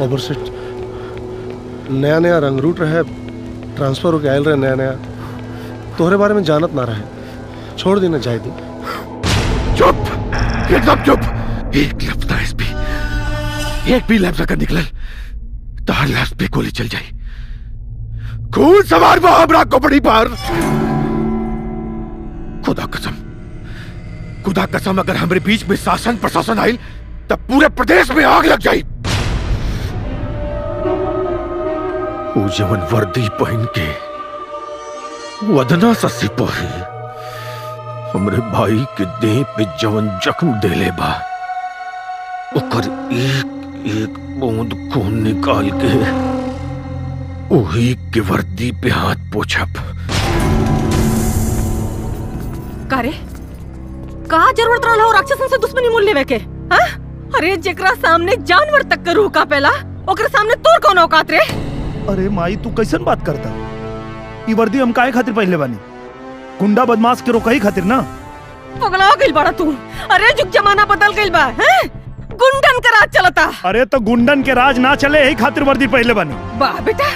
ऊपर से नया नया रंग रूट रहे, ट्रांसफर होके आयल रहे नया नया, तोहरे बारे में जानत ना रहे। छोड़ देना जाए दी। चुप, एकदम चुप। एक लफ्ज ना एसपी, एक भी लफ्ज अगर निकल तो हर लफ्ज पे गोली चल जाए। खून सवार वो हमरा खोपड़ी पर। खुदा कसम, खुदा कसम, अगर हमारे बीच में शासन प्रशासन आयल तब पूरे प्रदेश में आग लग जाए। वो जवन वर्दी पहन के वदना सा सिपाही हमरे भाई के देह पे जवन जख्म देले बा, ओकर एक एक बूंद खून निकाल के वही के वर्दी पे हाथ पोछब। कारे का जरूरत रहल हो राक्षसन से दुश्मनी मूल लेवे के? हाँ? अरे जेकरा सामने जानवर तक के रूह कापेला, ओकरे सामने तोर कौन औकात रे? अरे माई तू कैसन बात करता? ई वर्दी हम काहे खातिर पहनले बानी? गुंडा बदमाश के रोकही खातिर ना। पगला गइल बड़ा तू। अरे जुग जमाना बदल गइल बा, हैं? गुंडन का राज चलता। अरे तो गुंडन के राज ना चले यही खातिर वर्दी पहनले बानी। वाह बेटा,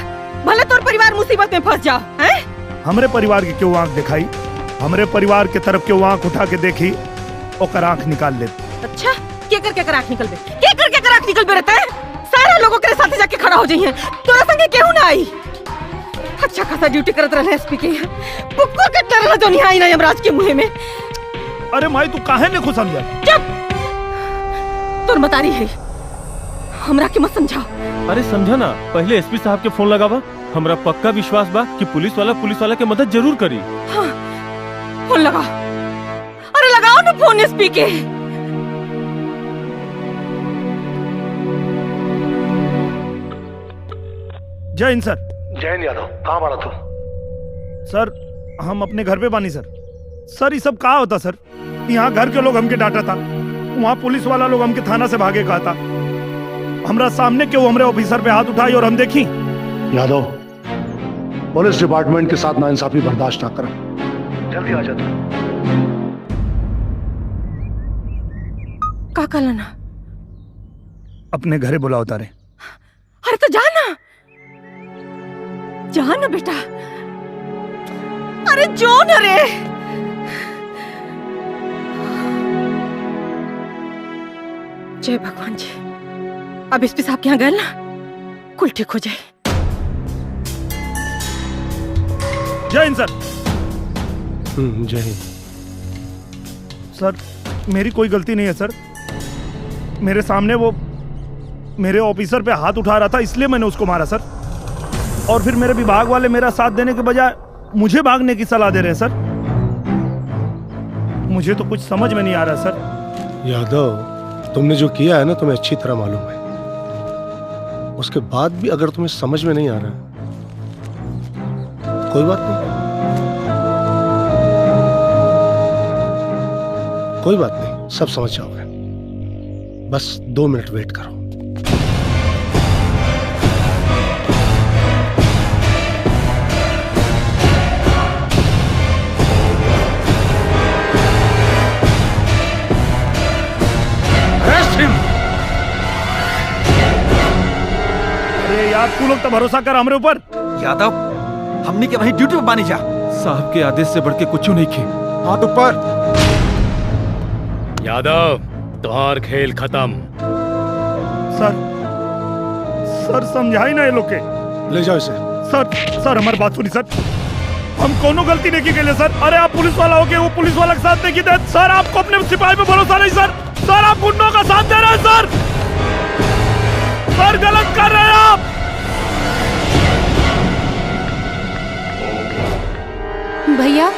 भले तोर परिवार मुसीबत में फंस जाओ, हैं? हमरे परिवार के क्यों आंख दिखाई? हमरे परिवार के तरफ क्यों आंख उठा के देखी, ओकर आंख निकाल ले। अच्छा, केकर आंख निकल बे? केकर आंख निकल बे रहता है? सारे लोगों के साथ जाके खड़ा हो जाइए। तोरा संगे केहू ना आई। अच्छा खासा ड्यूटी करत रहले एसपी के। बुक्को के तरह तो नहीं आई ना यमराज के मुंह में। अरे माई तू काहे ने खुश समझा? चुप, तोर मतारी है, हमरा के मत समझाओ। अरे समझा ना, पहले एसपी साहब के फोन लगावा। हमरा पक्का विश्वास बा कि पुलिस वाला के मदद जरूर करी। हाँ, फोन लगाओ। अरे लगाओ ना फोन एसपी के। जय हिंद सर। जय हिंद यादव, कहाँ बाड़ा तू? सर हम अपने घर पे बानी सर। सर ये सब कहा होता सर? यहाँ घर के लोग हमके डांटा था, वहाँ पुलिस वाला लोग हमके थाना से भागे कहा था। हमरा सामने क्यों हमरे ऑफिसर पे हाथ उठाई और हम देखी? यादव, पुलिस डिपार्टमेंट के साथ नाइंसाफी बर्दाश्त ना कर। जल्दी आ जा तू। का कहला? अपने घरे बुलाओ तारे। अरे तो जाना, जाना बेटा। अरे जो न रे। जय भगवान जी, अब एसपी साहब के यहाँ गए ना, कुल ठीक हो जाए। जय हिंद सर। जय हिंद। सर मेरी कोई गलती नहीं है सर। मेरे सामने वो मेरे ऑफिसर पे हाथ उठा रहा था, इसलिए मैंने उसको मारा सर। और फिर मेरे विभाग वाले मेरा साथ देने के बजाय मुझे भागने की सलाह दे रहे हैं सर। मुझे तो कुछ समझ में नहीं आ रहा सर। यादव, तुमने जो किया है ना, तुम्हें अच्छी तरह मालूम है। उसके बाद भी अगर तुम्हें समझ में नहीं आ रहा, कोई बात नहीं, कोई बात नहीं, सब समझ जाओगे। बस 2 मिनट वेट करो। अरे यार तू लोग तो भरोसा कर हमरे ऊपर। यादव, हमनी के वहीं ड्यूटी पे बानी जा। साहब के आदेश से बढ़ के कुछ नहीं खे। हाथ ऊपर। यादव, तोहार खेल खत्म। सर समझाई ना ये लोग के। ले जाओ इसे। सर हमारी बात सुनी सर। हम कोनो गलती नहीं की गई सर। अरे आप पुलिस वाला हो के वो पुलिस वाला के साथ नहीं की थे सर। आपको अपने सिपाही पे भरोसा नहीं सर। सर आप गुंडों का साथ दे रहे हैं सर। सर गलत कर रहे हैं आप। भैया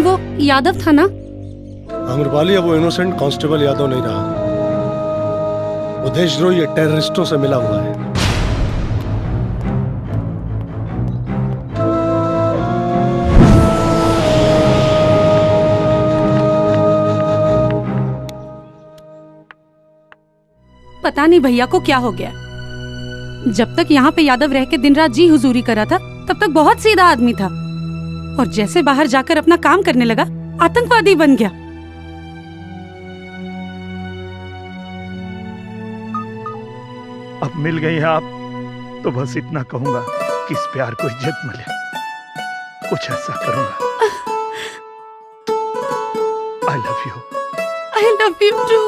वो यादव था ना? अमरपाली, अब वो इनोसेंट कांस्टेबल यादव नहीं रहा। वो देशद्रोही ये टेररिस्टों से मिला हुआ है। पता नहीं भैया को क्या हो गया। जब तक यहाँ पे यादव रह के दिन रात जी हुजूरी करा था, तब तक बहुत सीधा आदमी था, और जैसे बाहर जाकर अपना काम करने लगा, आतंकवादी बन गया। अब मिल गई हैं आप तो बस इतना कहूंगा कि इस प्यार को इज्जत मिले, कुछ ऐसा करूंगा। I love you. I love you too.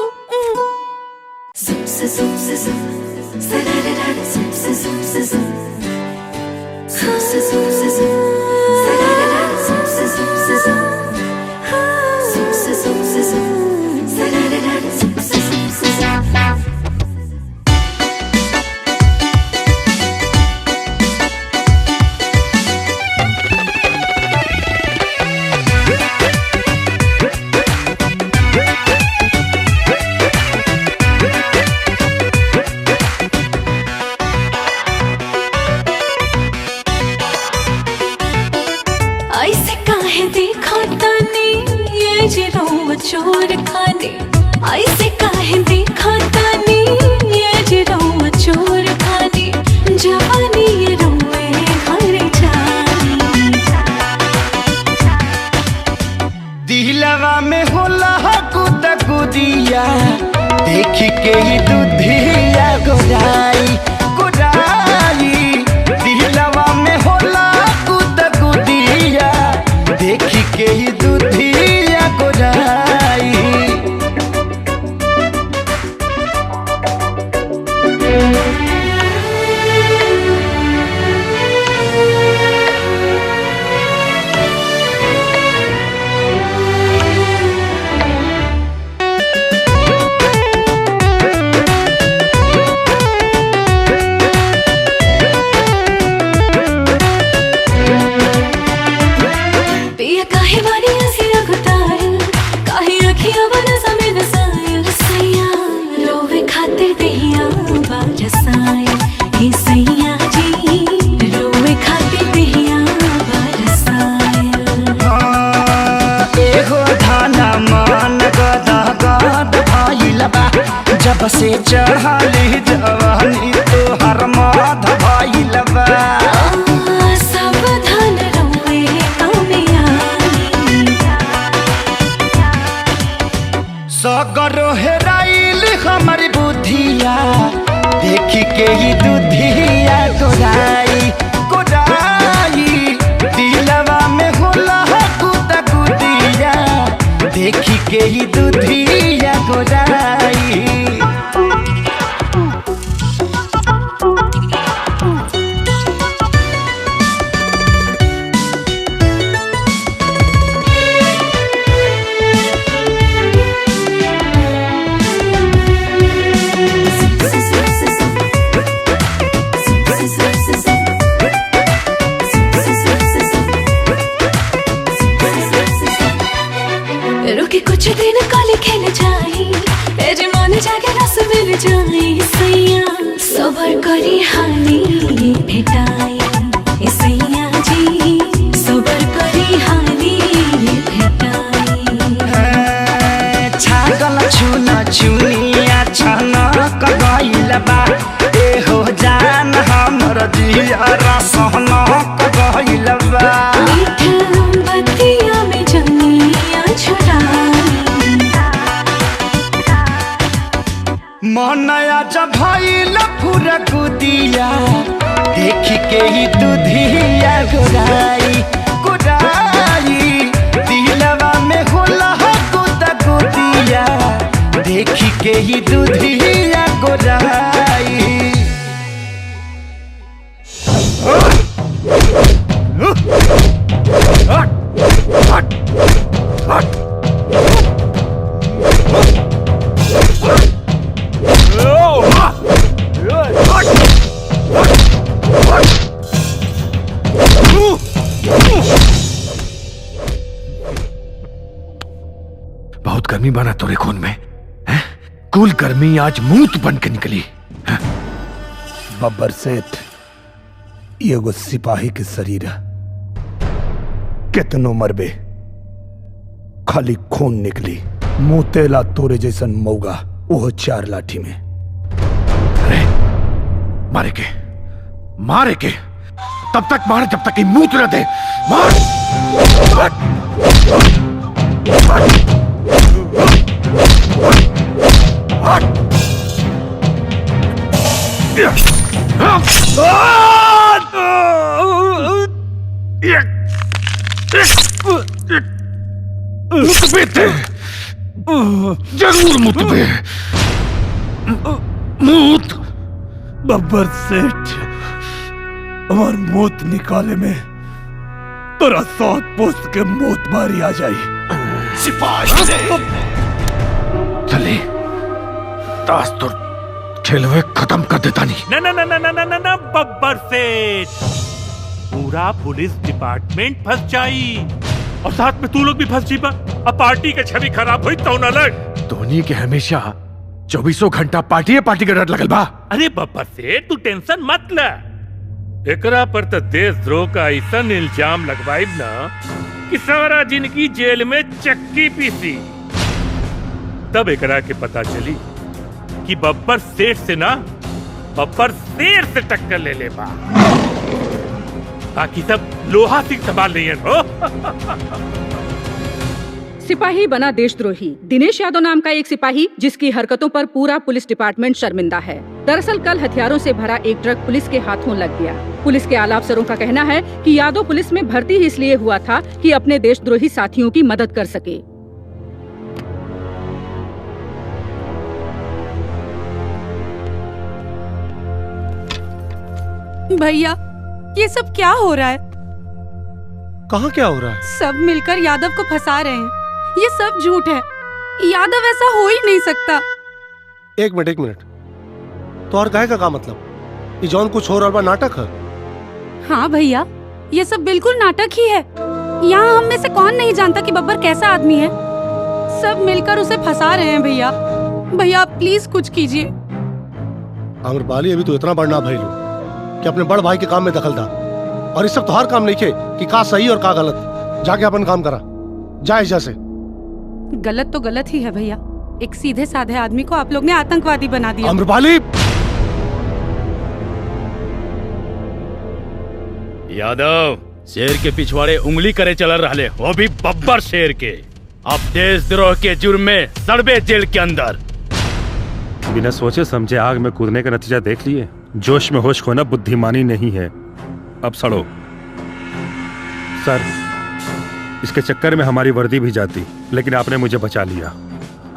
चोर खाने ऐसे काहे देखा तानी, ये जिरो चोर खाने जवानी ये रोए घर जानी। दिलवा में होला कुदा कुदिया, देख के ही दूधिया गोराई गोराई। दिलवा में होला कुदा कुदिया, देख के ही दूधिया गोराई। जब से चढ़ाली जवानी तोहर माध भइल बा। सावधान रहुए कामयाबी, सगरो हेराइल हमर बुद्धिया, देख के ही दूधिया गोराई गोराई। दिलवा में होला कुदा कुदिया, देख के ही दूधिया गोराई। रुके कुछ दिन काले खेल जाई, तेरे मन जाके रस मिल जाई। सैया सबर करी हानि भेटाई, सैया जी सबर करी हानि भेटाई। छागल छुना छुनिया छनक गइल बा, ए हो जान हमर जिया रसनक गइल बा। बतिया में जनिया छुड़ाई, मनया जब भइल पूरा कुदिया, देख के ही दूधिया गोराई गोराई। दिलवा में होला कुदा कुदिया, देख के ही दूधिया गोराई। बहुत गर्मी बना तोरे खून में है? कुल गर्मी आज मूत बन के निकली है? बब्बर सेठ एगो सिपाही के शरीर है, कितनो मरबे खाली खून निकली। मुतेला तोरे जैसन मौगा ओह 4 लाठी में। अरे मारे के तब तक मार जब तक कि मूत न दे। मार मुतबे थे, जरूर मुतबे। मूत बब्बर सेठ हमार मौत निकाले में तोरा 7 पोस्ट के मौत मारी आ जाई। सिपाही चले ताश तो खेलवे खत्म कर देता नहीं। ना ना ना ना ना ना ना ना बब्बर सेठ, पूरा पुलिस डिपार्टमेंट फंस जाई और साथ में तू लोग भी फंस जीबा। अब पार्टी के छवि खराब हुई तो न लग। धोनी के हमेशा 24 घंटा पार्टी का डर लगल बा। अरे बब्बर सेठ तू टेंशन मत ले, एकरा पर तो देशद्रोह का ऐसा इल्जाम लगवाइब ना कि सारा जिंदगी जेल में चक्की पीसी। तब एकरा के पता चली कि बब्बर सेठ से ना बब्बर शेर से टक्कर ले ले बा। बाकी सब लोहा सिंह संभाल रही है हो। सिपाही बना देशद्रोही। दिनेश यादव नाम का एक सिपाही जिसकी हरकतों पर पूरा पुलिस डिपार्टमेंट शर्मिंदा है। दरअसल कल हथियारों से भरा एक ट्रक पुलिस के हाथों लग गया। पुलिस के आला अफसरों का कहना है कि यादव पुलिस में भर्ती ही इसलिए हुआ था कि अपने देशद्रोही साथियों की मदद कर सके। भैया ये सब क्या हो रहा है? कहाँ क्या हो रहा है? सब मिलकर यादव को फंसा रहे हैं। ये सब झूठ है, यादव ऐसा हो ही नहीं सकता। एक मिनट तो और काहे का मतलब? ये जौन कुछ हो रहा बा नाटक है? हाँ भैया ये सब बिल्कुल नाटक ही है। यहाँ हम में से कौन नहीं जानता कि बब्बर कैसा आदमी है। सब मिलकर उसे फंसा रहे हैं। भैया भैया आप प्लीज कुछ कीजिए। आम्रपाली अभी तो इतना बड़ा भाई लो कि अपने बड़ भाई के काम में दखल दा, और इस सब तो हर काम नहीं खे कि का सही और का गलत। जाके अपन काम करा जाए जैसे। गलत तो गलत ही है भैया। एक सीधे साधे आदमी को आप लोग ने आतंकवादी बना दिया। आम्रपाली यादव शेर के पिछवाड़े उंगली करे चल रहे, वो भी बब्बर शेर के। अब देशद्रोह के जुर्म में सड़बे जेल के अंदर। बिना सोचे समझे आग में कूदने का नतीजा देख लिए। जोश में होश खोना बुद्धिमानी नहीं है। अब सड़ो। सर इसके चक्कर में हमारी वर्दी भी जाती, लेकिन आपने मुझे बचा लिया।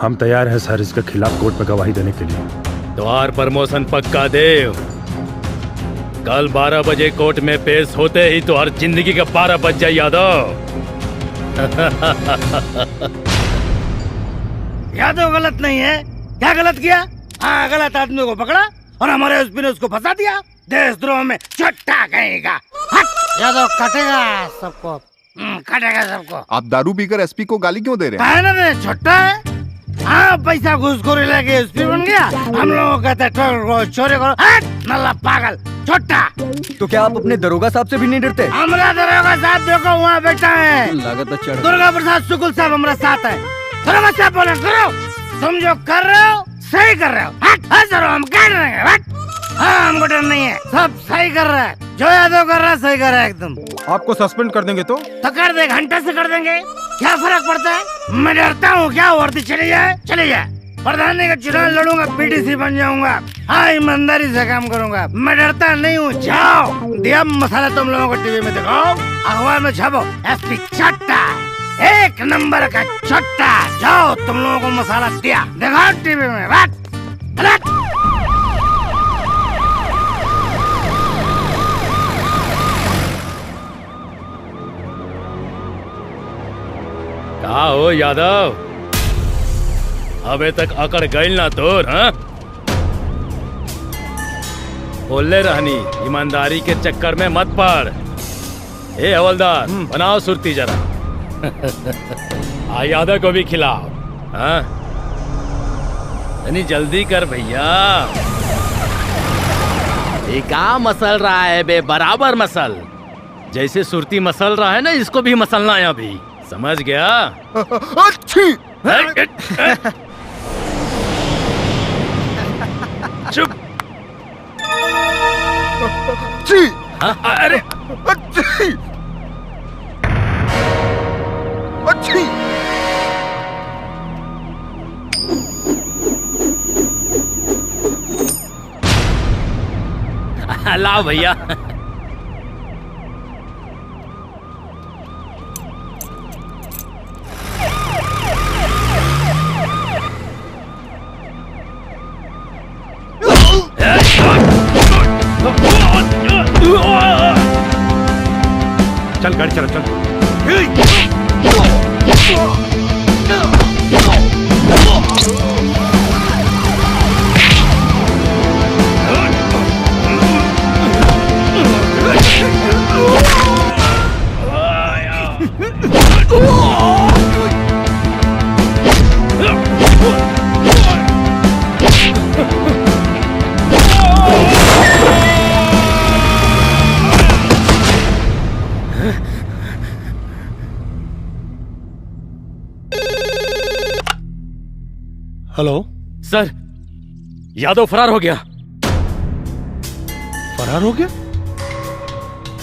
हम तैयार हैं सर इसके खिलाफ कोर्ट में गवाही देने के लिए। द्वार प्रमोशन पक्का देव। कल 12 बजे कोर्ट में पेश होते ही तो हर जिंदगी का 12 बज जाए यादव। यादव गलत नहीं है। क्या गलत किया? हाँ गलत आदमी को पकड़ा और हमारे एसपी ने उसको फंसा दिया। देशद्रोह में छट्टा कहेगा। यादव काटेगा सबको, काटेगा सबको। आप दारू पीकर एसपी को गाली क्यों दे रहे हैं? ना रे छोटा है। हाँ पैसा घूसखोरी लेके एसपी बन गया। हम लोगों को कहते हैं चोरी करो। नल्ला पागल छोटा। तो क्या आप अपने दरोगा साहब से भी नहीं डरते? हमारा दरोगा साहब देखो वहाँ बैठा है। लागत चढ़। दुर्गा प्रसाद शुक्ल साहब हमारा साथ है। दरोगा साहब बोले करो, तुम जो कर रहे हो सही कर रहे हो। हम कर रहे हैं। हाँ हमको डर नहीं है, सब सही कर रहा है। जो यादव कर रहा है सही कर रहा है एकदम। आपको सस्पेंड कर देंगे तो कर दे, घंटे से कर देंगे, क्या फर्क पड़ता है? मैं डरता हूँ क्या? वर्दी चली जाए। प्रधानी का चुनाव लड़ूंगा, पीटीसी बन जाऊंगा। हाँ ईमानदारी से काम करूंगा, मैं डरता नहीं हूँ। जाओ दिया मसाला तुम लोगों को टीवी में दिखाओ, अखबार में छापो। एसपी चट्टा, 1 नंबर का चट्टा। जाओ तुम लोगों को मसाला दिया, दिखाओ टीवी में। कहा हो यादव, अबे तक अकड़ गई ना तोर? हाँ बोले रहनी, ईमानदारी के चक्कर में मत पड़। ए हवलदार बनाओ सुरती जरा। आ यादव को भी खिलाओ। हाँ जल्दी कर भैया। ये क्या मसल रहा है बे? बराबर मसल, जैसे सुरती मसल रहा है ना, इसको भी मसलना है अभी। समझ गया? अच्छी चुप। अच्छी। अरे अच्छी अच्छी। आओ भैया। चल गाड़ी चला चल। हेलो सर, यादव फरार हो गया। फरार हो गया?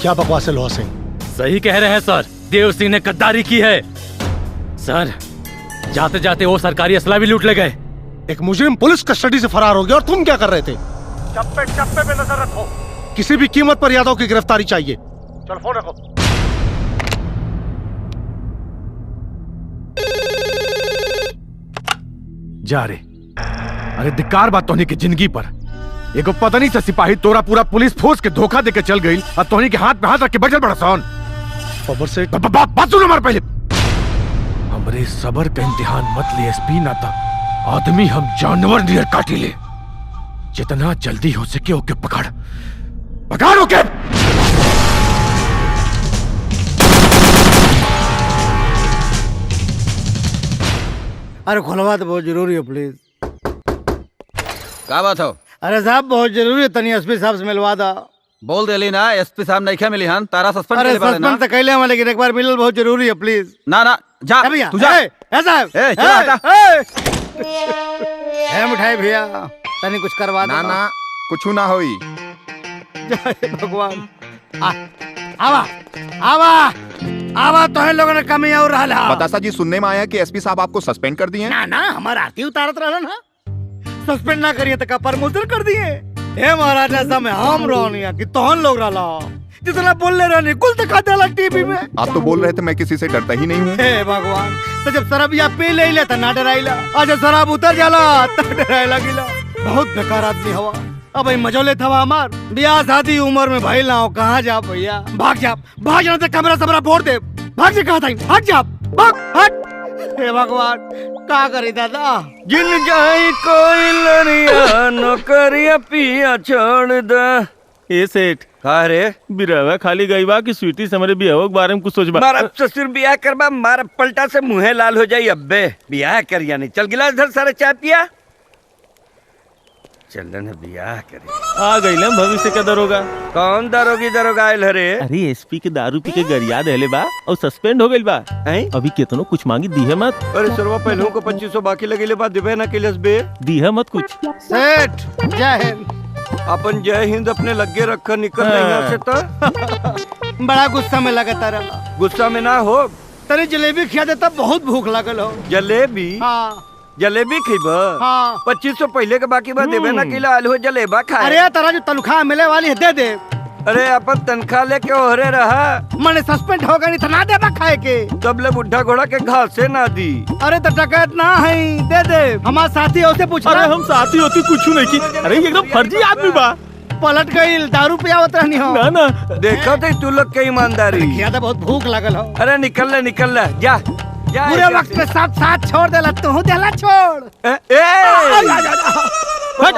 क्या बकवास है लोहा सिंह? सही कह रहे हैं सर, देव सिंह ने गद्दारी की है। सर, जाते जाते वो सरकारी असला भी लूट ले गए। एक मुजरिम पुलिस कस्टडी से फरार हो गया और तुम क्या कर रहे थे? चप्पे चप्पे पे नजर रखो। किसी भी कीमत पर यादव की गिरफ्तारी चाहिए। चल फोन रखो। जा रे। अरे धिक्कार बात तोहनी की जिंदगी पर। एगो पता नहीं सा सिपाही तोरा पूरा पुलिस फोर्स के धोखा देके चल गई और तोहनी के हाथ में हाथ रख के बैठल बड़ा सौन। खबर से बात सुनो हमारे पहले। हमरे सबर का इम्तिहान मत ले एसपी, ना था आदमी हम जानवर नियर काटी ले। जितना जल्दी हो सके ओके पकड़ पकड़ ओके। अरे खुलवा तो बहुत जरूरी है प्लीज। क्या बात हो? अरे साहब बहुत जरूरी है, तनी एसपी साहब से मिलवा दा। बोल देली ना एसपी साहब नहीं क्या मिली हन तारा सस्पेंड अरे करे वाले ना। सस्पेंड तो कैले हम, लेकिन एक बार मिलल बहुत जरूरी है प्लीज। ना ना जा भैया तू जा। साहब चला हटा। मिठाई भैया तनी कुछ करवा ना ना कुछ ना होई। जय भगवान। आवा आवा आवा तो है लोगों ने कमी और रहा। बतासा जी सुनने में आया कि एसपी साहब आपको सस्पेंड कर दिए। ना ना हमारा आरती उतारत रहा ना, सस्पेंड ना करिए तो का प्रमोशन कर दिए। हे महाराजा समय हम रोनिया कि तोहन लोग रहा जितना बोल ले रहे कुल दिखा देला टीवी में। आप तो बोल रहे थे मैं किसी से डरता ही नहीं हूँ। हे भगवान, तो जब शराब या पी ले तो ना डराइला, और जब शराब उतर जाला तो डराइला गिला। बहुत बेकार आदमी हवा। अब मजोले थवा हमार ब्याह शादी उम्र में भाई लाओ। कहाँ जा भैया? भाग जाना तो कमरा सबरा फोड़ दे। भाग से कहा था, भाग जा भाग हट। हे भगवान का करी दादा। जिन जाई कोई लड़िया नौकरिया पिया छोड़ दा। ए सेठ का रे बिरवा खाली गई बा कि स्वीटी से हमारे बियाह के बारे में कुछ सोचबा। मारा ससुर बियाह करबा, मारा पलटा से मुँहे लाल हो जाई। अब्बे बियाह कर यानी चल गिलास धर सारे चाय पिया। चलन बियाह करे आ गई ना भविष्य का दरोगा। कौन दरोगा आयल हरे? अरे एसपी के दारू पी के गरिया देले बा और सस्पेंड हो गइल बा। अभी केतनो कुछ मांगी दी है मत। अरे सरवा पहलों को 2500 बाकी लगेले बा दिबे ना केलस बे। दी है मत कुछ। सेठ जय हिंद। अपन जय हिंद अपने लगे रखा निकल यहाँ से तो। बड़ा गुस्सा में लगा रहा। गुस्सा में ना हो, तेरे जलेबी खिया देता, बहुत भूख लागल हो। जलेबी? हाँ जलेबी खीबा? हाँ। 2500 पहले के बाकी बात देवे ना किला आलू जलेबा खाए। अरे तेरा जो तनख्वाह मिले वाली है दे दे। अरे अपन तनख्वाह लेके ओहरे रहा। मैंने सस्पेंड हो गई तो ना दे खाए के। तब ले बुढ़ा घोड़ा के घास से ना दी। अरे तो डकैत ना है, दे दे। हमारे साथी है, उसे पूछ। अरे हम साथी होती कुछ नहीं की। अरे एकदम फर्जी आदमी बा। पलट गई, दारू पियावत रहनी हो। ना ना देखा थे तू लोग के ईमानदारी। खिया तो बहुत भूख लगल हो। अरे निकल ले जा। पूरे वक्त में साथ छोड़ देला, तू देला छोड़।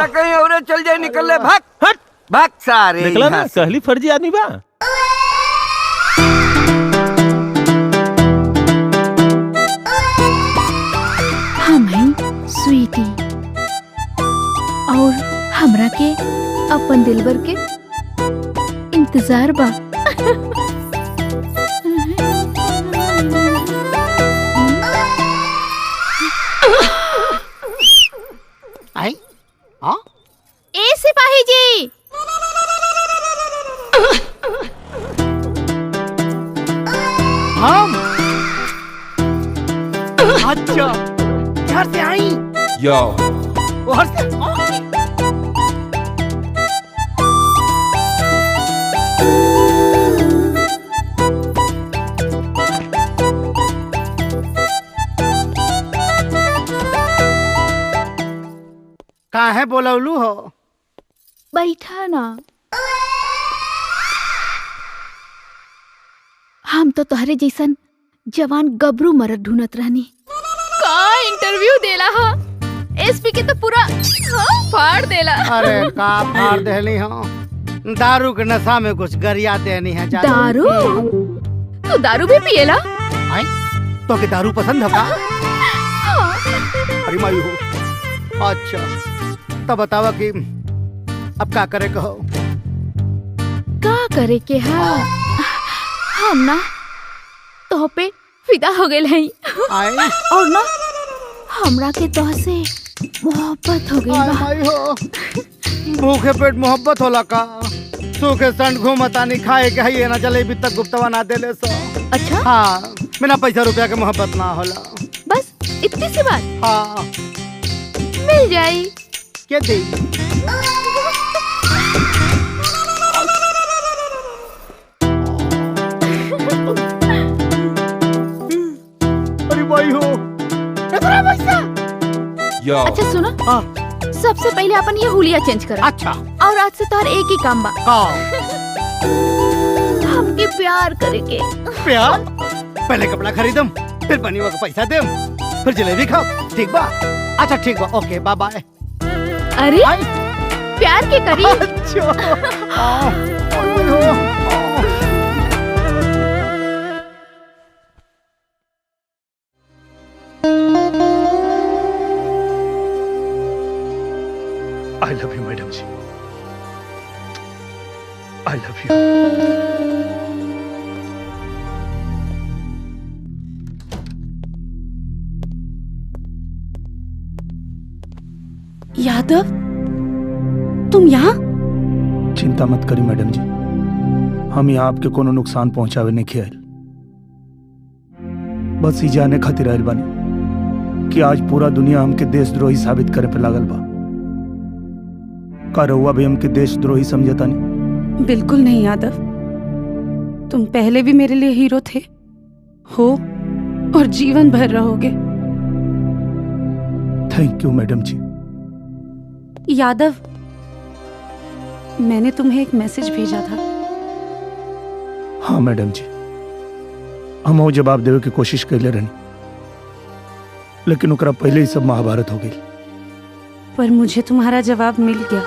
कहीं और चल जाए, निकल ले भाग भाग सारे। निकला ना, कहली फर्जी आदमी बा। हम हैं स्वीटी और हमरा के अपन दिलबर के इंतजार बा। आई हाँ ए सिपाही जी। हम अच्छा घर से आई यो घर से काहे बोलौलू हो? बैठा ना। हम तो तोहरे जैसन जवान गबरू मरद ढूंढत रहनी। का इंटरव्यू देला हा? एसपी के तो पूरा फाड़ देला। अरे का फाड़ देली हो? दारू के नशा में कुछ गरिया देनी है। दारू? तू दारू भी पिएला? आई तो के दारू पसंद है का? अरे मायू हो। अच्छा तब बतावा कि अब का करे कहो? का करे के हा? हम ना तो पे फिदा हो गए हैं और ना हमरा के तो से मोहब्बत हो गई हो। भूखे पेट मोहब्बत होला का? सूखे संड घूमतानी खाए के है ना जलेबी तक गुप्तवा ना देले सो। अच्छा हाँ बिना पैसा रुपया के मोहब्बत ना होला। बस इतनी सी बात? हाँ मिल जाई के दे? अरे भाई हो इतना पैसा? अच्छा सुनो। हाँ सबसे पहले अपन ये हुलिया चेंज करा। अच्छा और आज से तार एक ही काम बा। हमके प्यार करेके। प्यार? पहले कपड़ा खरीदम फिर बनीवा का पैसा देम फिर जलेबी खाओ ठीक बा? अच्छा ठीक बा ओके बाय बाय। अरे प्यार के करी। आई लव यू मैडम जी। आई लव यू। यादव तुम यहाँ? चिंता मत करी मैडम जी, हम यहाँ आपके कोनो नुकसान पहुंचावे नहीं खेल। बस ही जाने खातिर आयल बानी कि आज पूरा दुनिया हमके देशद्रोही साबित करे पे लागल बा। का रहुआ भी हमके देशद्रोही समझता नहीं? बिल्कुल नहीं यादव, तुम पहले भी मेरे लिए हीरो थे, हो और जीवन भर रहोगे। थैंक यू मैडम जी। यादव मैंने तुम्हें एक मैसेज भेजा था। हाँ मैडम जी, हम वो जवाब देवे की कोशिश कैले रहनी, लेकिन ओकरा पहले ही सब महाभारत हो गई। पर मुझे तुम्हारा जवाब मिल गया।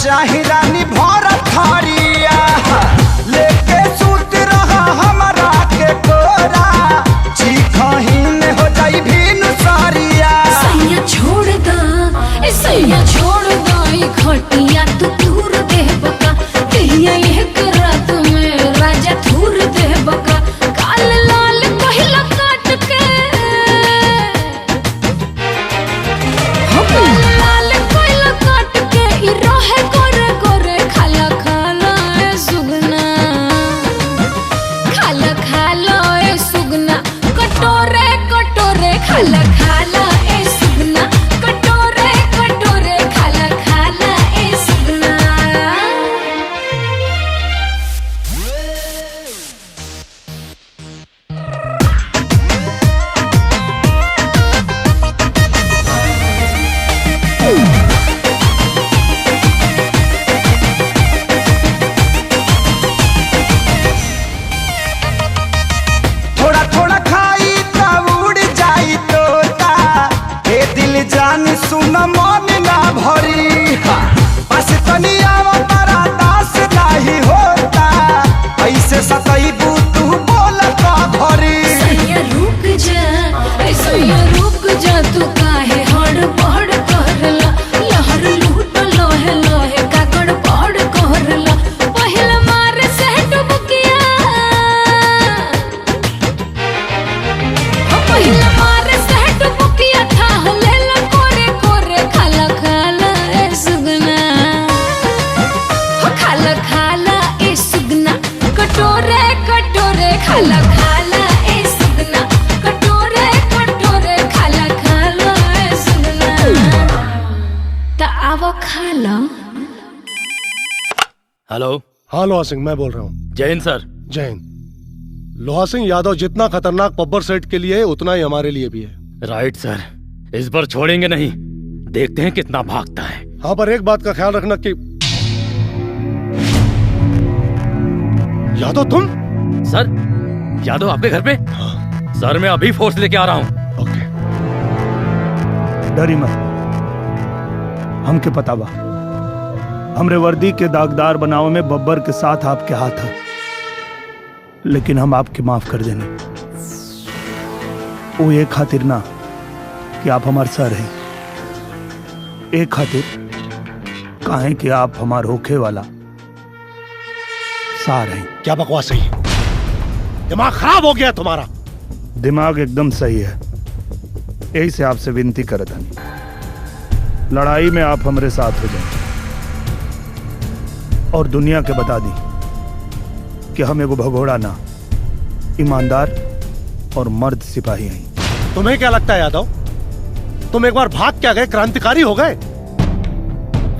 चाहे रानी भर थरिया लेके सूत रहा हमारा के कोरा चीखहीन हो जाई भीन सारिया सैया छोड़ दा सैया छोड़ दा ई खटिया तू दूर दे बका कहिया एक रात में राजा थूर दे बका काल लाल पहिला काट के हो काल लाल पहिला काट के ई रहे गोरे गोरे खाला खाला ए सुगना खाला खाला ए सुगना कटोरे कटोरे खाला खाला ए सुगना कटोरे कटोरे खाला खाला ए सुगना थोड़ा थोड़ा खाई तब उड़ जाई तोता हे दिल जान सुन मन ना भरी बस तनिया तारा दास नहीं होता ऐसे सतईबू तू बोल का भरी सैया रुक जा तू काहे हड़बड़ करला लहर लूट लोहे लोहे का गड़बड़ करला पहिला मार से डुबकिया पहिला मार से डुबकिया था लेला कोरे कोरे खाला खाला ए सुगना हो खाला खाला ए सुगना कटोरे कटोरे खाला खाला ए सुगना कटोरे कटोरे खाला खाला ए सुगना ता आवो खाला हेलो हाँ लोहा सिंह मैं बोल रहा हूँ। जय हिंद सर। जय हिंद। लोहा सिंह यादव जितना खतरनाक पब्बर सेठ के लिए है उतना ही हमारे लिए भी है। राइट सर, इस बार छोड़ेंगे नहीं, देखते हैं कितना भागता है। हाँ पर एक बात का ख्याल रखना कि यादव तुम? सर यादव आपके घर पे? हाँ। सर मैं अभी फोर्स लेके आ रहा हूँ। डरी मत, हमके पता बा हमरे वर्दी के दागदार बनावे में बब्बर के साथ आपके हाथ है, लेकिन हम आपके माफ कर देने वो एक खातिर ना कि आप हमारे सर हैं, एक खातिर काहे कि आप हमार होखे वाला सार हैं। क्या बकवास है, दिमाग खराब हो गया तुम्हारा। दिमाग एकदम सही है, यही से आपसे विनती करत हनी, लड़ाई में आप हमारे साथ हो जाए और दुनिया के बता दी कि हम एगो भगोड़ा ना, ईमानदार और मर्द सिपाही हैं। तुम्हें क्या लगता है यादव, तुम एक बार भाग क्या गए क्रांतिकारी हो गए?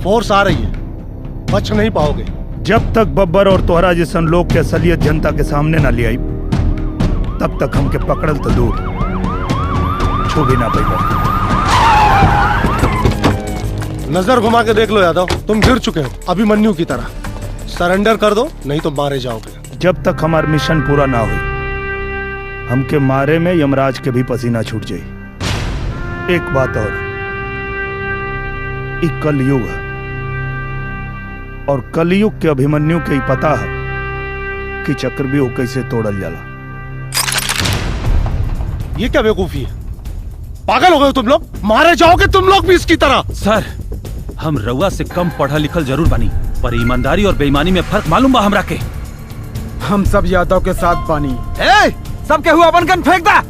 फोर्स आ रही है, बच नहीं पाओगे। जब तक बब्बर और तोहरा जैसन लोग के असलियत जनता के सामने ना ले आई तब तक हमके पकड़ल तो दूर छू भी ना पाएगा। नजर घुमा के देख लो यादव, तुम गिर चुके हो अभिमन्यु की तरह। सरेंडर कर दो नहीं तो मारे जाओगे। जब तक हमारा मिशन पूरा ना हो हमके मारे में यमराज के भी पसीना छूट जाए। एक बात और, ई कलयुग है और कलयुग के अभिमन्यु के ही पता है कि चक्रव्यूह कैसे तोड़ल जाला। ये क्या बेवकूफी है, पागल हो गए हो तुम लोग? मारे जाओगे तुम लोग भी इसकी तरह। सर हम रउआ से कम पढ़ा लिखल जरूर बानी, पर ईमानदारी और बेईमानी में फर्क मालूम बा हमरा के। हम सब यादव के साथ बानी। ए, सबके हुआ अपन गन फेंक दा,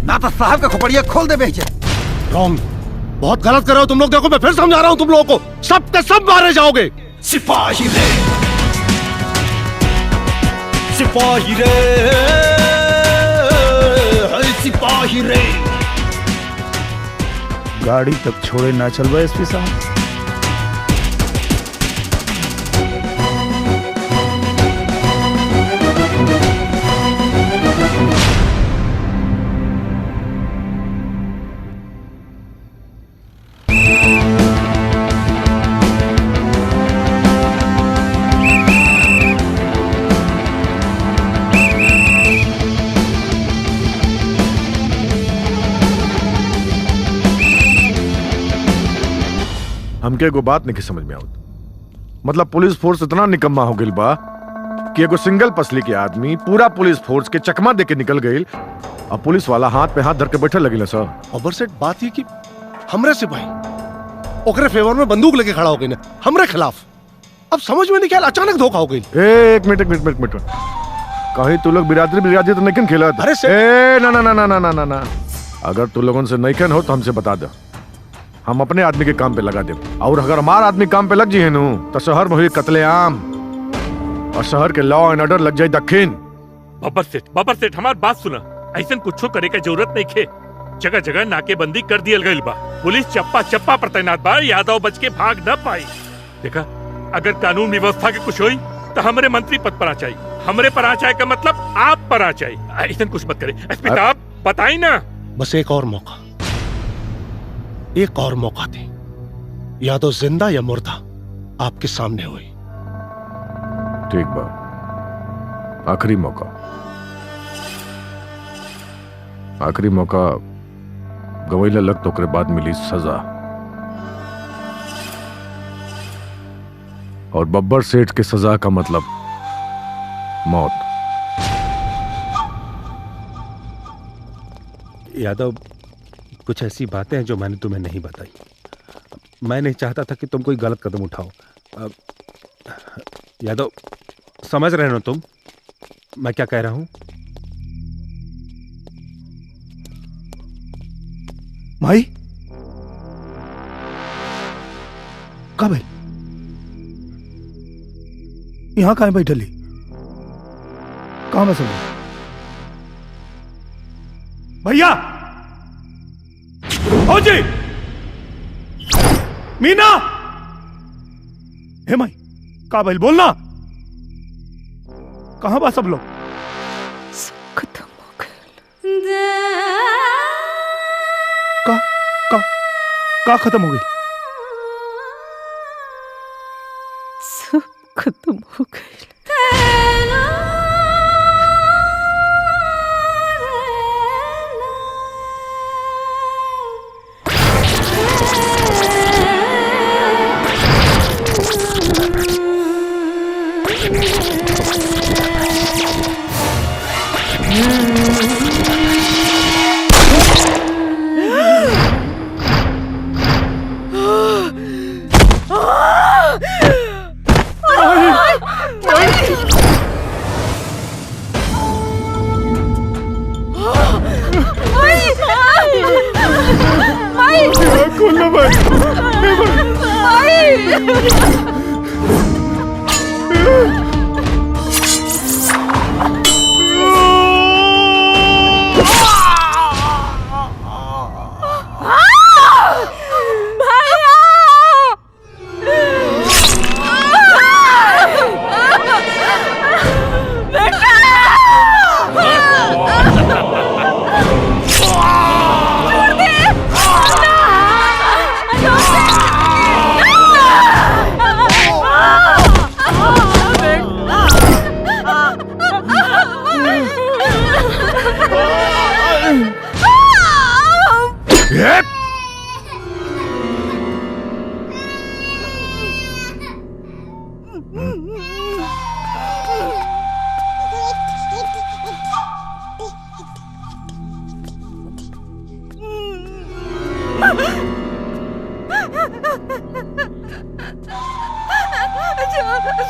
ना तो साहब का खोपड़िया खोल दे बेचे। रॉन्ग, बहुत गलत कर रहे हो तुम लोग। देखो मैं फिर समझा रहा हूँ तुम लोगों को, सब के सब मारे जाओगे। सिपाही रे, सिपाही रे, सिपाही रे। गाड़ी तक छोड़े ना चलवा एसपी साहब। हमके एगो बात नहीं समझ में आवत। मतलब पुलिस फोर्स इतना निकम्मा हो गई बा कि एगो सिंगल पसली के आदमी पूरा पुलिस फोर्स के चकमा दे के निकल गई और पुलिस वाला हाथ पे हाथ धर के बैठे लगिल सर। ओवर सेट बात ये कि हमरे सिपाही ओकरे फेवर में बंदूक लेके खड़ा हो गई ना हमरे खिलाफ। अब समझ में नहीं क्या अचानक धोखा हो गई। एक मिनट कहीं तू लोग बिरादरी तो नहीं खेला? अरे ना अगर तू लोगों से नहीं खेल हो तो हमसे बता दो, हम अपने आदमी के काम पे लगा दे। और अगर हमारा आदमी काम पे लग जी है नु तो शहर में हुई कत्लेआम और शहर के लॉ एंड ऑर्डर लग जाए दक्षिण। बाबर सेठ हमार बात सुना, ऐसा कुछ करे का जरूरत नहीं खे। जगह जगह नाकेबंदी कर दियल गई बा, पुलिस चप्पा पर तैनात बा, यादव बच के भाग न पाई। देखा अगर कानून व्यवस्था के कुछ हुई तो हमरे मंत्री पद पर आ जाये, हमरे पर आ जाए का मतलब आप पर आ जाए। ऐसा कुछ मत करे एसपी साहब, बताई ना। बस एक और मौका दे, या तो जिंदा या मुर्दा आपके सामने हुई। ठीक बा, आखिरी मौका गवैला लग तो ओकरे बाद मिली सजा। और बब्बर सेठ के सजा का मतलब मौत। यादव, कुछ ऐसी बातें हैं जो मैंने तुम्हें नहीं बताई। मैं नहीं चाहता था कि तुम कोई गलत कदम उठाओ। यादव, समझ रहे हो तुम मैं क्या कह रहा हूं? माई कब है? यहाँ कहाँ बैठली? कहाँ में सुनो? भैया, फौजी, मीना, हे माई, का भाई बोलना, कहाँ बा सब लोग? खत्म हो गए। का खत्म हो गई? सब खत्म हो गए।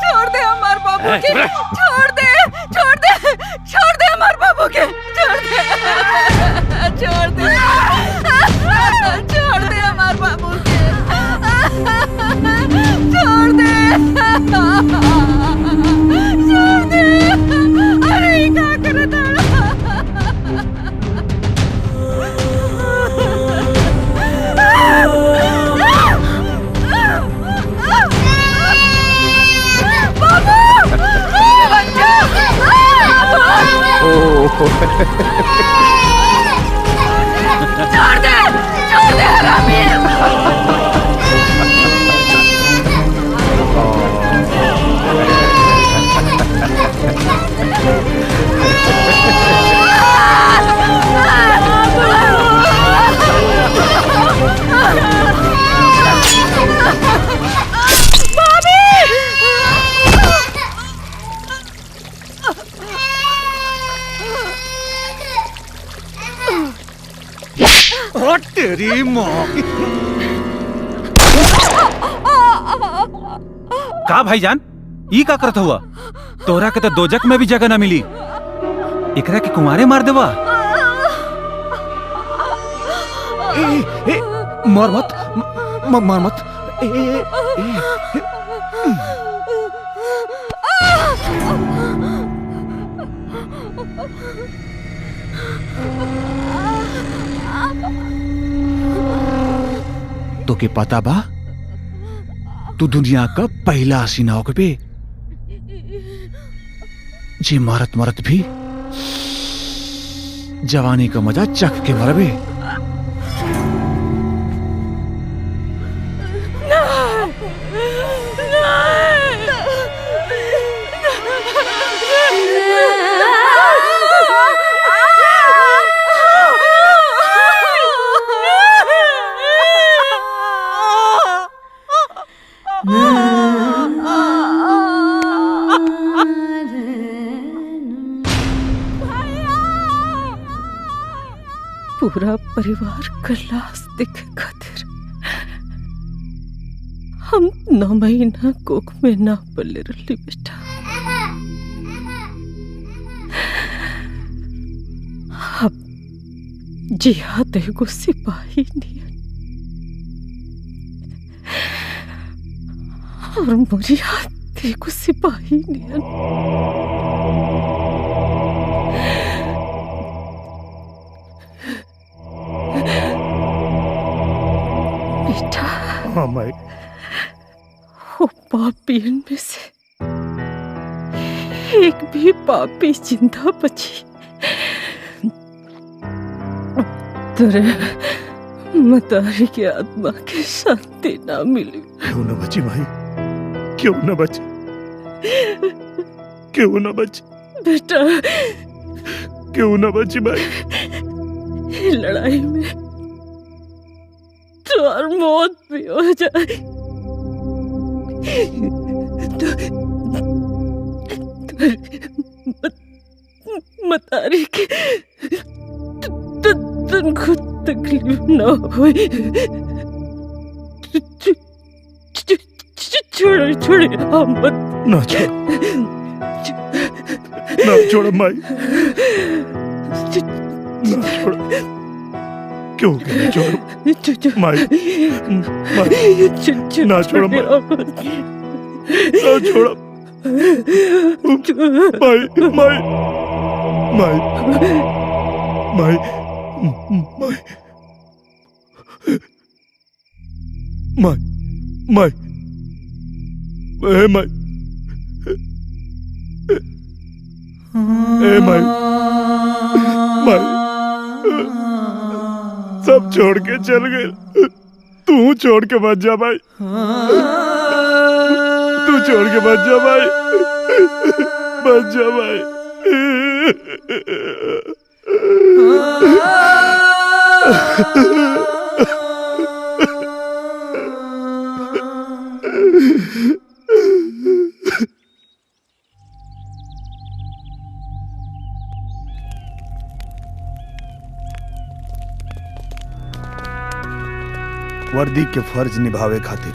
छोड़ दे हमारे बाबू के, छोड़ दे हमारे बाबू के, छोड़ दे हमारे बाबू के, छोड़ दे, अरे क्या करे बच्चा तेरी माँ का भाईजान ई का करत हुआ? तोरा के तो दोजक में भी जगह ना मिली, एकरा के कुमारे मार देवा। मार मत, मार मत। तो के पता बा तू दुनिया का पहला हसीना हो बे जी मरत मरत भी जवानी का मजा चख के मरबे। पूरा परिवार का लाश देखे खातिर हम 9 महीना कोख में ना पले रही बेटा। अब जिहाद एगो सिपाही नियन और मुरियाद एगो सिपाही नियन। बेटा हाँ माई। वो पापियन में से एक भी पापी जिंदा बची तेरे मतारी की आत्मा की शांति ना मिली। क्यों ना बची भाई, क्यों ना बची, क्यों ना बची बेटा, क्यों ना बची भाई। लड़ाई में तो और मौत भी हो जाए मतारी के तुमको तकलीफ ना हो। छोड़ो छोड़ो मत ना छोड़, ना छोड़ माई, ना छोड़। क्यों ना छोड़ माई, माई ना छोड़ माई, ना छोड़ माई, माई, माई, माई, माई, माई, माई, ए माई, ए माई, माई, सब छोड़ के चल गए, तू छोड़ के मत जा भाई, तू छोड़ के मत जा भाई, मत जा भाई। वर्दी के फर्ज निभावे खातिर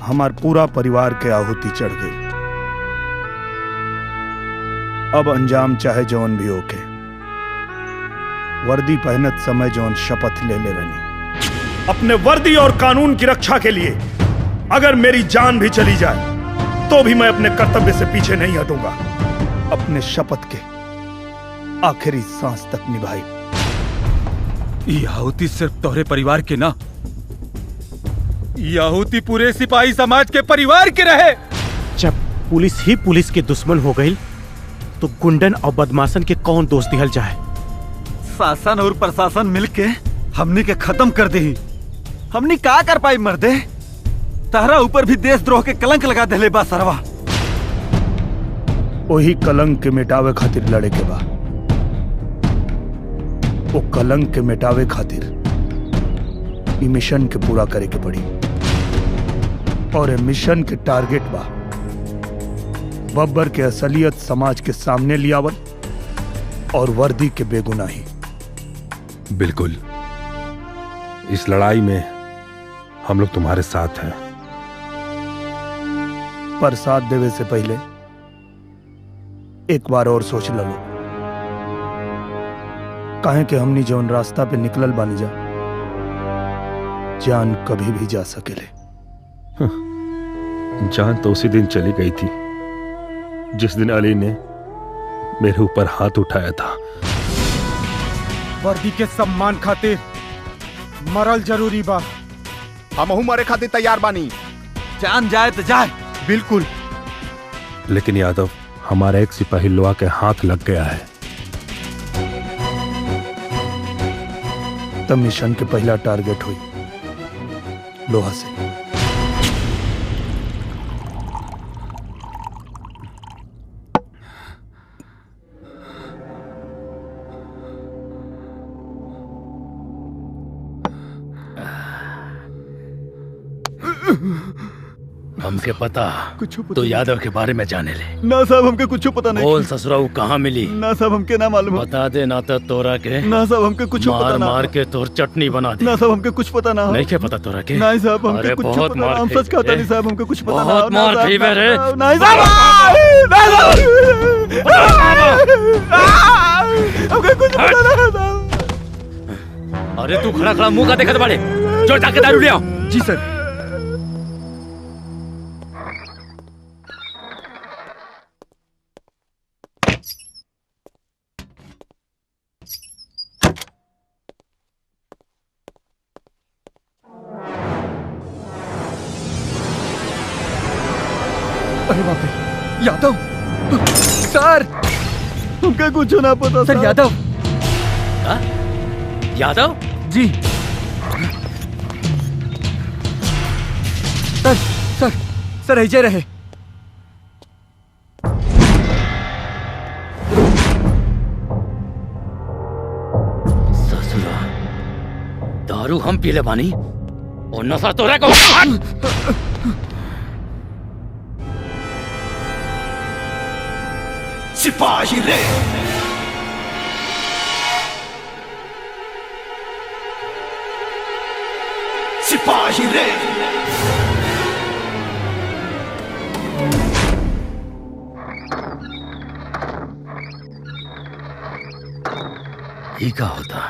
हमार पूरा परिवार के आहुति चढ़ गई। अब अंजाम चाहे जौन भी होके, वर्दी पहनत समय जौन शपथ ले रही, अपने वर्दी और कानून की रक्षा के लिए अगर मेरी जान भी चली जाए तो भी मैं अपने कर्तव्य से पीछे नहीं हटूंगा। अपने शपथ के आखिरी सांस तक निभाई। ये आहुति सिर्फ तोहरे परिवार के ना, ये आहुति पूरे सिपाही समाज के परिवार के रहे। जब पुलिस ही पुलिस के दुश्मन हो गई तो गुंडन और बदमाशन के कौन दोष दिहल जाए। शासन और प्रशासन मिलके हमनी के खत्म कर दे। हमनी का कर पाई मर्दे? तारा ऊपर भी देशद्रोह के कलंक लगा देले बा सरवा। वही कलंक के मिटावे खातिर लड़े के बा। वो कलंक के मिटावे खातिर ई मिशन के पूरा करे के पड़ी। और ये मिशन के टारगेट बा बब्बर के असलियत समाज के सामने लियावल और वर्दी के बेगुनाही। बिल्कुल इस लड़ाई में हम लोग तुम्हारे साथ हैं। पर साथ देवे से पहले एक बार और सोच लो, काहे कि हमनी जौन रास्ता पे निकलल बानी जा, जान कभी भी जा सकेले। जान तो उसी दिन चली गई थी जिस दिन अली ने मेरे ऊपर हाथ उठाया था। वर्दी के सम्मान खातिर मरल जरूरी बा। हमहू मरे खातिर तैयार बानी। जान जाए तो जाए। बिल्कुल। लेकिन यादव, हमारा एक सिपाही लोहा के हाथ लग गया है। तब मिशन के पहला टारगेट हुई लोहा से। हमके पता तो यादव के बारे में जाने ले। ना साहब, हमके कुछ पता नहीं। बोल ससुराऊ कहाँ मिली? ना साहब, हमके ना मालूम। बता दे ना तो तोरा के। ना साहब, हमके कुछ पता ना। मार के तोर चटनी बना दे। ना साहब, हमके कुछ पता ना। नहीं क्या पता तोरा के? नहीं साहब, हमके कुछ बहुत पता ना। मार हम सच कहता नहीं साहब, हमके कुछ पता ना। बहुत मार खाई बे रे। नहीं साहब, हमके कुछ पता ना। अरे तू खड़ा खड़ा मुंह का देखत बाड़े, जो जाके दारू ले आओ। जी सर। अरे बाप रे, यादव सर, हमके कुछ ना पता सर। यादव। यादव जी सर। सर सर ऐसे रहे। ससुरा, दारू हम पीले बानी और नशा तोरा को। सिपाही रे, सिपाही रे। ही का होता?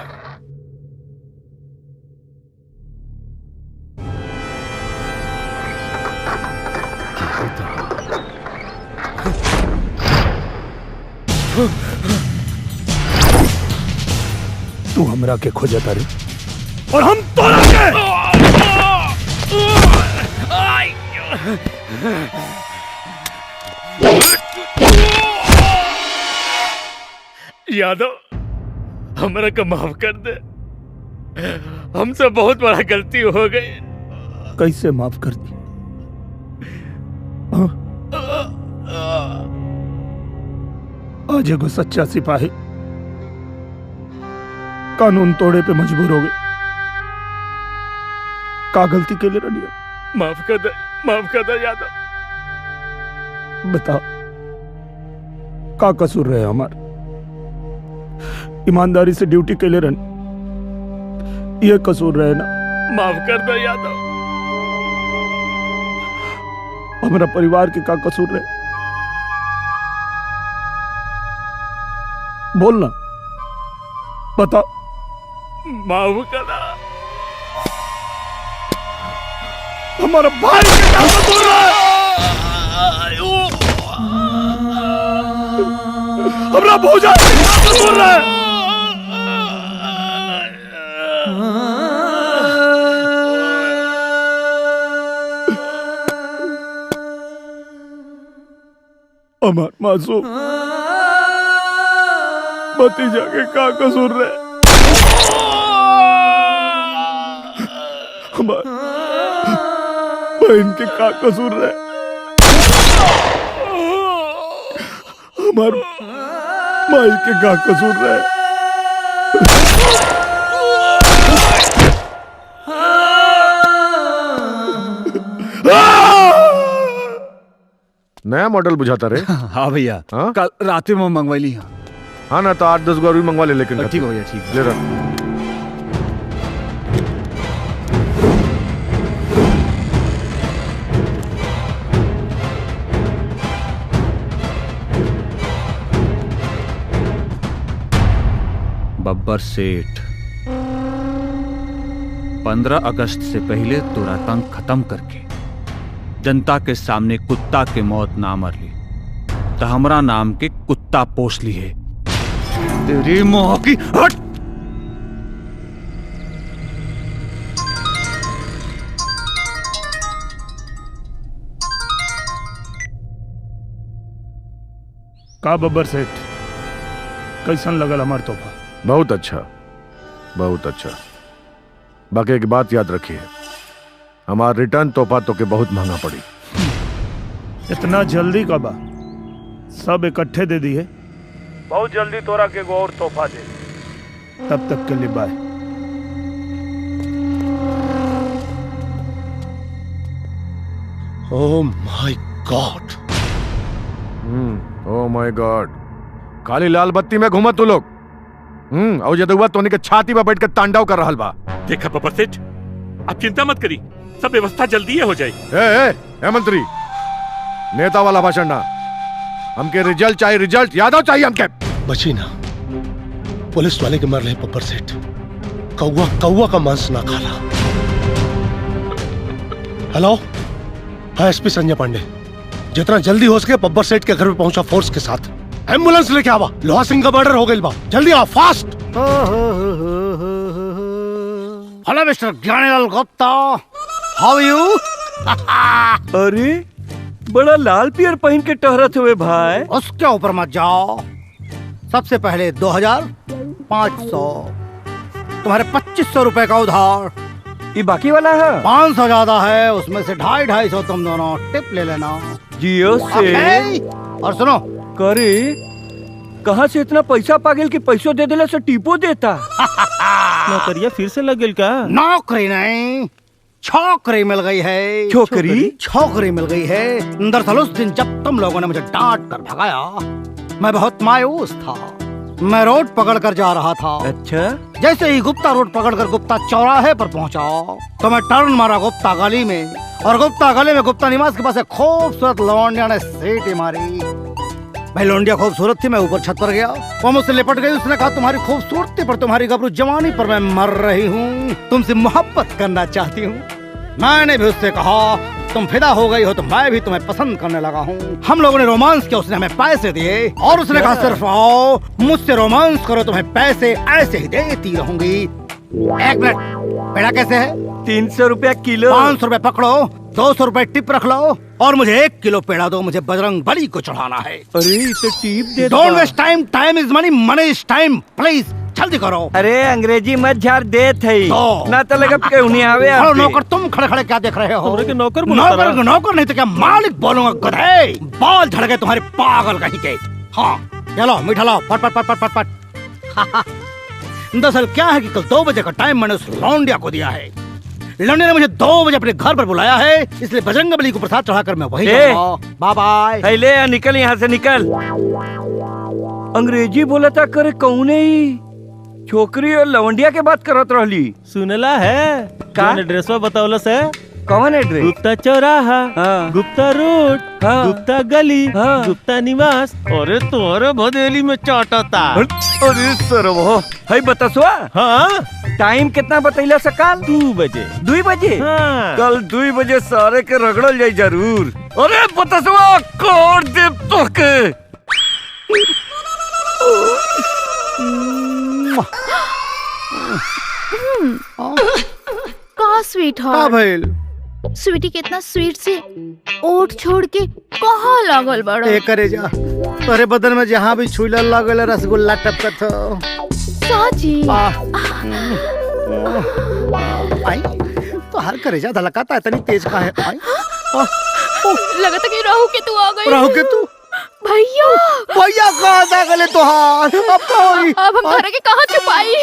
तू हमरा के खोजता रे और हम तोरा के। यादव, हमरा को माफ कर दे। हमसे बहुत बड़ा गलती हो गई। कैसे माफ कर दी? आज एगो सच्चा सिपाही कानून तोड़े पे मजबूर हो गए। का गलती के लिए रनिया? माफ कर दे यादव। बताओ का कसूर रहे हमार? ईमानदारी से ड्यूटी के लिए रन, ये कसूर रहे ना? माफ कर दे यादव। हमारा परिवार के का कसूर रहे? बोलना, बताओ। माफ कर। हमारा भाई के क्या कसूर रहे? हमारा भौजा के क्या कसूर रहे? हमार मासूम भतीजा के का कसूर रहे? हमार बहन के का कसूर रहे? हमार माई के का कसूर रहे? नया मॉडल बुझाता रे। हाँ भैया, कल रात में मंगवाई। हाँ ना, तो 8-10 गो और भी मंगवा ले। लेकिन ठीक हो भैया, ठीक ले रहा। सेठ, 15 अगस्त से पहले तोरा तंग खत्म करके जनता के सामने कुत्ता के मौत ना मर ली तो हमरा नाम के कुत्ता पोस ली है। तेरी मोह की हट। का बब्बर सेठ, कैसन लगल हमार तोहफा? बहुत अच्छा, बहुत अच्छा। बाकी एक बात याद रखिए, हमार रिटर्न तोहफा तो के बहुत महंगा पड़ी। इतना जल्दी का बा? सब इकट्ठे दे दिए। बहुत जल्दी तोरा के एगो और तोहफा दे। तब तक के लिए by. Oh my God, oh my God, खाली लाल बत्ती में घूमत तू लोग। और जदुआ तोनी के छाती पर बैठ के तांडव कर रहल बा। देखा बब्बर सेठ, आप चिंता मत करी, सब व्यवस्था जल्दी हो जाए। ए मंत्री, नेता वाला भाषण ना, हमके रिजल्ट चाहिए, रिजल्ट यादव चाहिए हमके। बची ना, पुलिस वाले के मर रहे बब्बर सेठ, कौवा कौवा का मांस ना खाला। हेलो, हाँ एसपी संजय पांडे, जितना जल्दी हो सके बब्बर सेठ के घर पे पहुंचा फोर्स के साथ। एम्बुलेंस लेके आवा, लोहा सिंह का मर्डर हो गई बा, जल्दी आओ fast. Hello mister Gyanilal Gupta, how you? अरे बड़ा लाल पियर पहन के टहरत हुए भाई। उसके ऊपर मत जाओ, सबसे पहले 2500, तुम्हारे 2500 रुपए का उधार। ये बाकी वाला है? 500 ज्यादा है, उसमें से 250 तुम दोनों टिप ले लेना। जियो से। और सुनो, करे कहाँ से इतना पैसा पागल की पैसों दे देला से टीपो देता। नौकरिया फिर से लग गई का? नौकरी नहीं, छोकरी मिल गई है। छोकरी? छोकरी मिल गई है। दरअसल उस दिन जब तुम लोगों ने मुझे डांट कर भगाया, मैं बहुत मायूस था। मैं रोड पकड़ कर जा रहा था। अच्छा? जैसे ही गुप्ता रोड पकड़कर गुप्ता चौराहे पर पहुंचा तो मैं टर्न मारा गुप्ता गली में, और गुप्ता गली में गुप्ता निवास के पास एक खूबसूरत लौंडिया ने सीटी मारी। भाई लौंडिया खूबसूरत थी, मैं ऊपर छत पर गया, वो मुझसे लिपट गई। उसने कहा तुम्हारी खूबसूरती पर, तुम्हारी गबरू जवानी पर मैं मर रही हूँ, तुमसे मोहब्बत करना चाहती हूँ। मैंने भी उससे कहा तुम फिदा हो गई हो तो मैं भी तुम्हें पसंद करने लगा हूँ। हम लोगों ने रोमांस किया, उसने हमें पैसे दिए और उसने कहा सिर्फ आओ मुझसे रोमांस करो, तुम्हें पैसे ऐसे ही देती रहूंगी। एक मिनट, पेड़ा कैसे है? 300 रुपया किलो। 500 रुपए पकड़ो, 200 रुपए टिप रख लो और मुझे 1 किलो पेड़ा दो, मुझे बजरंग बली को चढ़ाना है। अरे तो टिप दे। Don't waste time, time is money, money is time, please जल्दी करो। अरे अंग्रेजी मत झाड़ दे थे ना तो लगा क्यों नहीं आवे। नौकर तुम खड़े खड़े क्या देख रहे हो? नौकर नौकर नहीं तो क्या मालिक बोलूंगा, गधे। बाल झड़ गए तुम्हारे पागल कहीं के। हाँ चलो मीठा लाओ, पट पट पट पट पट। दरअसल क्या है कि कल 2 बजे का टाइम मैंने उस लौंडिया को दिया है। लौंडिया ने मुझे 2 बजे अपने घर पर बुलाया है, इसलिए बजरंग बली को प्रसाद चढ़ाकर मैं वहीं जाऊंगा। Bye bye. ले निकल यहाँ से निकल। अंग्रेजी बोला था करे कौने ही छोकरी और लवंडिया के बात करत रहली। सुनला है का एड्रेसवा बतावलस है? कौन एड्रेस? गुप्ता चौराहा, गुप्ता रोड, गुप्ता गली, गुप्ता निवास। अरे तोरे भदेली में चाटता। अरे सरवो है बतसवा। हाँ टाइम कितना बतैला सकाल? 2 बजे। 2 बजे? हाँ। कल 2 बजे सारे के रगड़ल जाई जरूर। अरे बतसवा कोड दे तो के। का स्वीट हार्ट। स्वीटी कितना स्वीट से ओट छोड़ के कहाँ लागल बड़ा? करे जा, तोरे बदन में जहाँ भी छुईला लागल रसगुल्ला टपकत हो। साची आई तो हर करे जा धलकाता है, इतनी तेज का है। लगा था कि राहु के तू आ गई। राहु के तू? भैया भैया कहाँ जा गए तुहार? अब हम तारा के कहाँ छुपाई?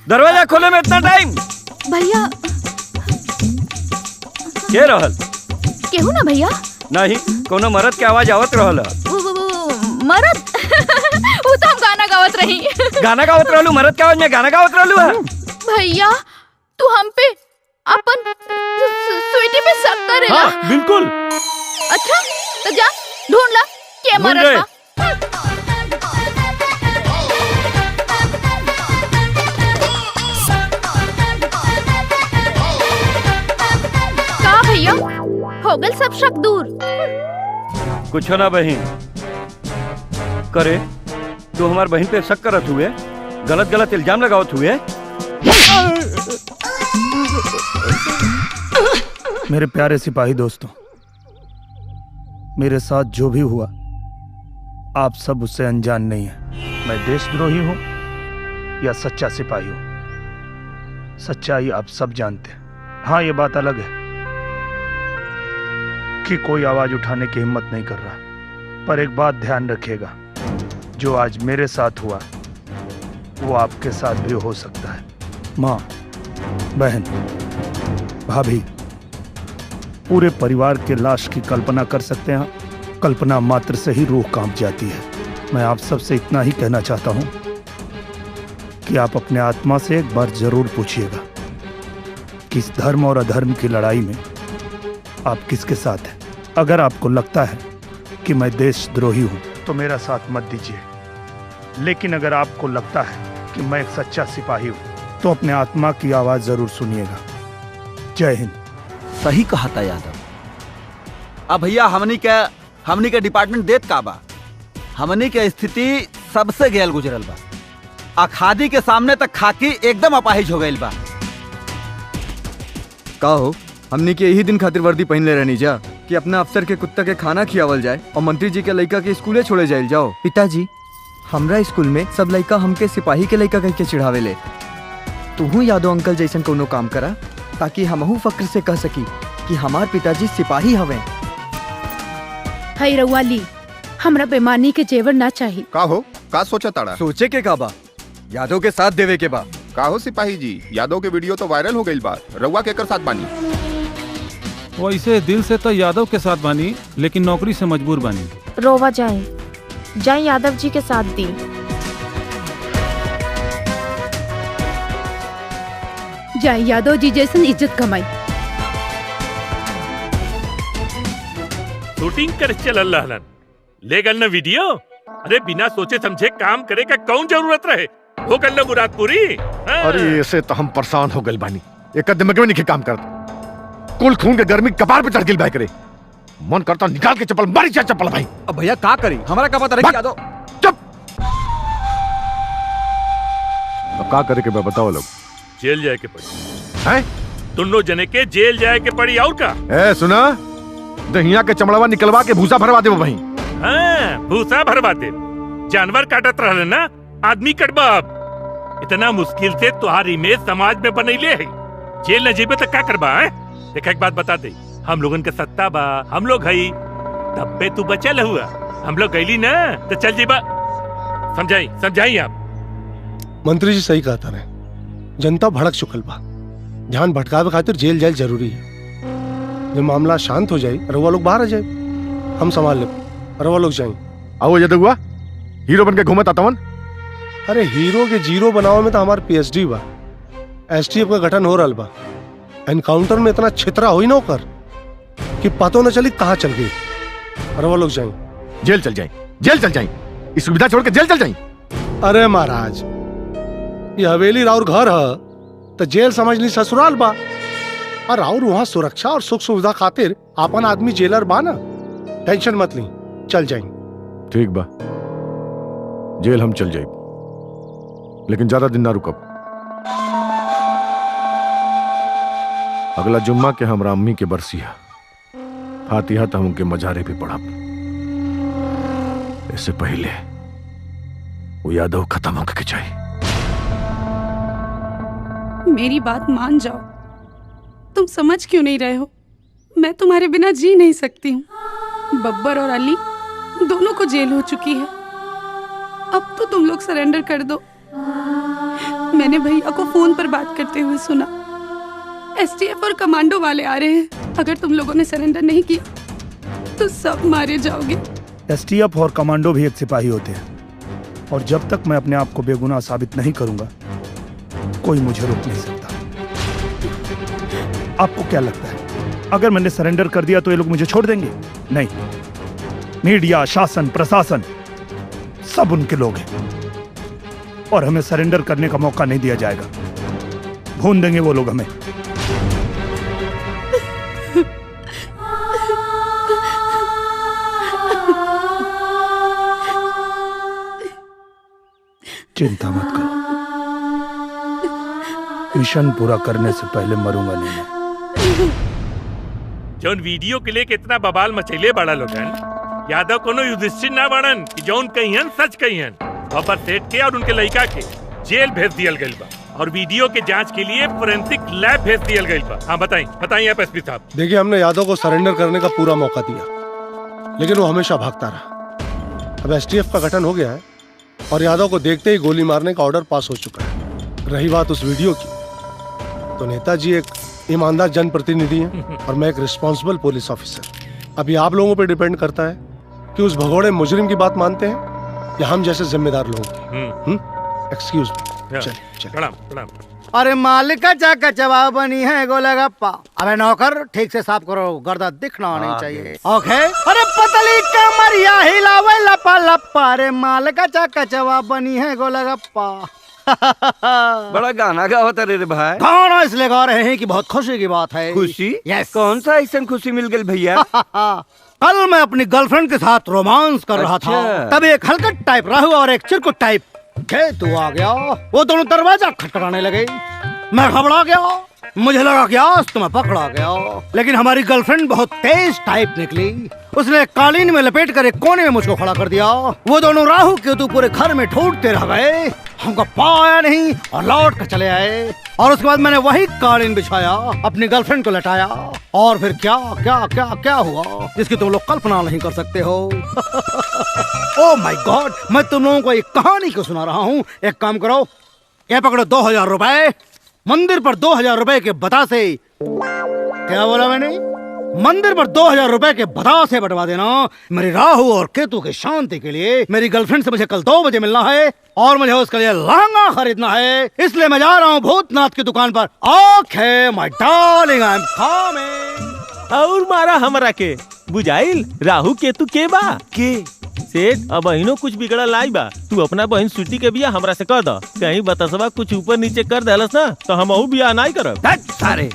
दरवाजा खोले में इतना टाइम? भैया के रहल? केहू ना भैया? नहीं, कोनो मर्द के आवाज आवत रहल। वो मर्द? वो तो हम गाना गावत रही। गाना गावत रहलू, मरद के आवाज में गाना गावत रहलू है। भैया तू हम पे अपन स्वीटी पे शक करे ना? हाँ, बिल्कुल। अच्छा तो जा ढूंढ ला के ढूंढ मरद गए। बा। का भैया हो गल सब शक दूर? कुछ ना बहन करे, तू हमार बहन पे शक करत हुए, गलत गलत इल्जाम लगावत हुए। मेरे प्यारे सिपाही दोस्तों, मेरे साथ जो भी हुआ आप सब उससे अनजान नहीं है। मैं देशद्रोही हूं या सच्चा सिपाही हूं, सच्चाई आप सब जानते हैं। हाँ ये बात अलग है कि कोई आवाज उठाने की हिम्मत नहीं कर रहा, पर एक बात ध्यान रखिएगा, जो आज मेरे साथ हुआ वो आपके साथ भी हो सकता है। माँ, बहन, भाभी, पूरे परिवार के लाश की कल्पना कर सकते हैं। कल्पना मात्र से ही रूह कांप जाती है। मैं आप सबसे इतना ही कहना चाहता हूं कि आप अपने आत्मा से एक बार जरूर पूछिएगा कि इस धर्म और अधर्म की लड़ाई में आप किसके साथ हैं। अगर आपको लगता है कि मैं देशद्रोही हूं तो मेरा साथ मत दीजिए, लेकिन अगर आपको लगता है कि मैं एक सच्चा सिपाही हूं तो अपने आत्मा की आवाज जरूर सुनिएगा। जय हिंद। सही कहा था यादव। अब भैया हमनी के डिपार्टमेंट देत का बा, हमनी के स्थिति सबसे गैल गुजरल बा। अखादी के सामने तक खाकी एकदम अपाहिज हो गइल बा। का हो, हमनी के यही दिन खातिर वर्दी पहन ले रहनी जा कि अपना अफसर के कुत्ता के खाना खियावल जाए और मंत्री जी के लड़का के स्कूले छोड़े जाइल जाओ। पिताजी, हमरा स्कूल में सब लड़का हमके सिपाही के लड़का कह के चिढ़ावे ले। तू यादव अंकल जैसन कोनो काम करा ताकि हमहू फक्र से कह सकी कि हमार पिताजी सिपाही हवे। हई रउआ ली, हमरा बेमानी के जेवर ना चाहिए। का हो, का सोचा ताड़ा? सोचे के का बा, यादव के साथ देवे के बा। का हो सिपाही जी, यादव के वीडियो तो वायरल हो गई बा, रउआ केकर साथ बानी? वैसे दिल से तो यादव के साथ बानी, लेकिन नौकरी से मजबूर बानी। रोवा जाए यादव जी के साथ दी। जाए यादव जी जैसन इज्जत कमाई। शूटिंग कर चल रहलन, ले गल न वीडियो। अरे बिना सोचे समझे काम करे का कौन जरूरत रहे, हो गल न मुराद पूरी। हाँ। अरे ऐसे तो हम परेशान हो गए बानी, एक दिमाग में नहीं काम करता। कुल खून के गर्मी कपार पे चढ़ गई भाई करे, मन करता निकाल के चप्पल मारी जा चप्पल भाई। अब भैया का करी, हमारा का पता रही यादव। अब का करे के बताओ लोग। जेल जाए के पड़ी हैं? दोनों जने के जेल जाए के पड़ी और का? ए सुना, दहिया के चमड़वा निकलवा के भूसा भरवा दे वहीं। हाँ, भूसा भरवा दे। जानवर काटत रहले ना, आदमी कटबा। अब इतना मुश्किल से तुहार इमेज समाज में बनैले है, जेल न जेबे तो क्या करबा है? देखा एक बात बता दे, हम लोगन के सत्ता बा, हम लोग हई, तब पे तू बचल हुआ, हम लोग गईली ना तो चल जेबा। समझाई आप। मंत्री जी सही कहता रहे, जनता भड़क चुकल बा, ध्यान भटकावे खातिर जेल जाए जरूरी है। जब मामला शांत हो जाए रउआ लोग बाहर आ जाए, हम संभाल ले। रउआ लोग जाए। आओ ये हुआ हीरो बन के घूमत आतवन। अरे हीरो के जीरो बनावे में तो हमार पीएचडी बा, एसटीएफ का गठन हो रहा बा। एनकाउंटर में इतना छितरा हुई ना होकर कि पतो न चली कहाँ चल गई। रउआ लोग जाए। जेल चल जाए, जेल चल जाए, इस सुविधा छोड़ के जेल चल जाए। अरे महाराज, ये हवेली राउर घर है तो जेल समझ ली ससुराल बा, और राउर वहाँ सुरक्षा और सुख सुविधा खातिर आपन आदमी जेलर बा ना। टेंशन मत ली, चल जाए। ठीक बा, जेल हम चल जाए, लेकिन ज्यादा दिन ना रुकब। अगला जुम्मा के हमरा अम्मी के बरसिया फातिहा तो हमके मजारे भी पढ़ब। इससे पहले वो यादव खत्म होके चाहिए। मेरी बात मान जाओ, तुम समझ क्यों नहीं रहे हो? मैं तुम्हारे बिना जी नहीं सकती हूँ। बब्बर और अली दोनों को जेल हो चुकी है, अब तो तुम लोग सरेंडर कर दो। मैंने भैया को फोन पर बात करते हुए सुना, एसटीएफ और कमांडो वाले आ रहे हैं। अगर तुम लोगों ने सरेंडर नहीं किया तो सब मारे जाओगे। एसटीएफ और कमांडो भी एक सिपाही होते हैं, और जब तक मैं अपने आप को बेगुनाह साबित नहीं करूंगा कोई मुझे रोक नहीं सकता। आपको क्या लगता है अगर मैंने सरेंडर कर दिया तो ये लोग मुझे छोड़ देंगे? नहीं, मीडिया, शासन, प्रशासन सब उनके लोग हैं और हमें सरेंडर करने का मौका नहीं दिया जाएगा। भून देंगे वो लोग हमें। चिंता मत करो, मिशन पूरा करने से पहले मरूंगा नहीं मैं। जौन वीडियो के लिए कितना बवाल मचैले बड़ा लोगन, यादव कोनो युधिष्ठिर ना बनन कि जौन कहियन सच कहियन। बब्बर सेठ के और उनके लड़का के जेल भेज दियल गइल बा और वीडियो के जांच के लिए फोरेंसिक लैब भेज दियल गइल बा। हाँ बताइए आप एसपी साहब। देखिए, हमने यादव को सरेंडर करने का पूरा मौका दिया, लेकिन वो हमेशा भागता रहा। अब एसटीएफ का गठन हो गया है और यादव को देखते ही गोली मारने का ऑर्डर पास हो चुका है। रही बात उस वीडियो की, तो नेताजी एक ईमानदार जनप्रतिनिधि हैं और मैं एक रिस्पॉन्सिबल पुलिस ऑफिसर। अभी आप लोगों पे डिपेंड करता है कि उस भगोड़े मुजरिम की बात मानते हैं या हम जैसे जिम्मेदार लोगों की। एक्सक्यूज मी, चलिए। प्रणाम प्रणाम। अरे मालिक का जा कचवा बनी है गोलगप्पा। अबे नौकर, ठीक से साफ करो, गर्दा दिखना नहीं चाहिए। ओके। अरे पतली कमरिया हिलावे लपा लपा। अरे मालिक का जा कचवा बनी है गोलगप्पा। बड़ा गाना गावत रे भाई। गाना इसलिए गा रहे हैं कि बहुत खुशी की बात है। खुशी? यस। कौन सा ऐसा खुशी मिल गई भैया? कल मैं अपनी गर्लफ्रेंड के साथ रोमांस कर रहा था, तब एक हलकट टाइप राहु और एक चिरकुट टाइप केतु आ गया। वो दोनों दरवाजा खटखटाने लगे। मैं घबरा गया, मुझे लगा कि आज तो मैं पकड़ा गया। लेकिन हमारी गर्लफ्रेंड बहुत तेज टाइप निकली। उसने कालीन में लपेट कर एक कोने में मुझको खड़ा कर दिया। वो दोनों राहु केतु पूरे घर में ढूंढते रह गए, हमको पाया नहीं और लौट कर चले आए। और उसके बाद मैंने वही कालीन बिछाया, अपनी गर्लफ्रेंड को लटाया और फिर क्या क्या क्या क्या हुआ जिसकी तुम लोग कल्पना नहीं कर सकते हो। ओह माय गॉड, मैं तुम लोगों को एक कहानी को सुना रहा हूँ। एक काम करो, ये पकड़ो 2000 रुपए। मंदिर पर 2000 रुपए के बतासे, क्या बोला मैंने? मंदिर पर 2000 रुपए के बतासे बंटवा देना। मेरी राहु और केतु की शांति के लिए। मेरी गर्लफ्रेंड से मुझे कल 2 बजे मिलना है और मुझे उसके लिए लहंगा खरीदना है, इसलिए मैं जा रहा हूँ भूतनाथ की दुकान पर। ओके माय डार्लिंग, आई एम कमिंग। और मारा हमरा के बुझाइल राहु केतु के बा के सेठ। अब अहिनो कुछ बिगड़ा लाई बा। तू अपना बहन स्वीटी के बिया हमरा से कर द। कहीं बतसवा कुछ ऊपर नीचे कर देलस ना तो हम बिया नहीं करब। सारे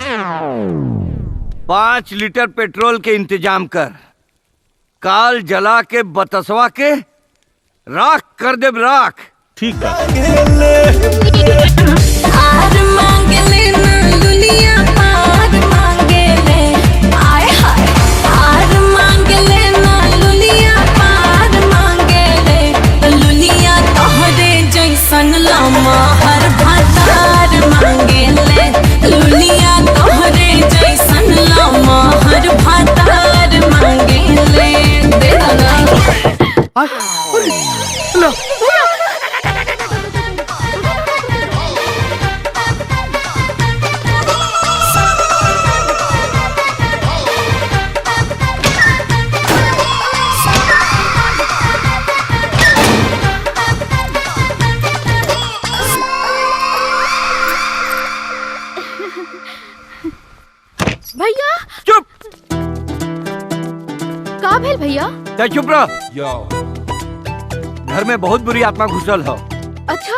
5 लीटर पेट्रोल के इंतजाम कर, काल जला के बतसवा के राख कर दे राख। ठीक बा। हार मांगे ले ना दुनिया पार मांगे ले, आए हाय हार मांगे ले ना दुनिया पार मांगे ले। दुनिया तोहरे जैसन लामा हर भातार मांगे ले। दुनिया तोहरे जैसन लामा हर भातार मांगे ले। दे दो भैया। चुप। का भेल भैया? चुप रह। घर में बहुत बुरी आत्मा घुसल हो। अच्छा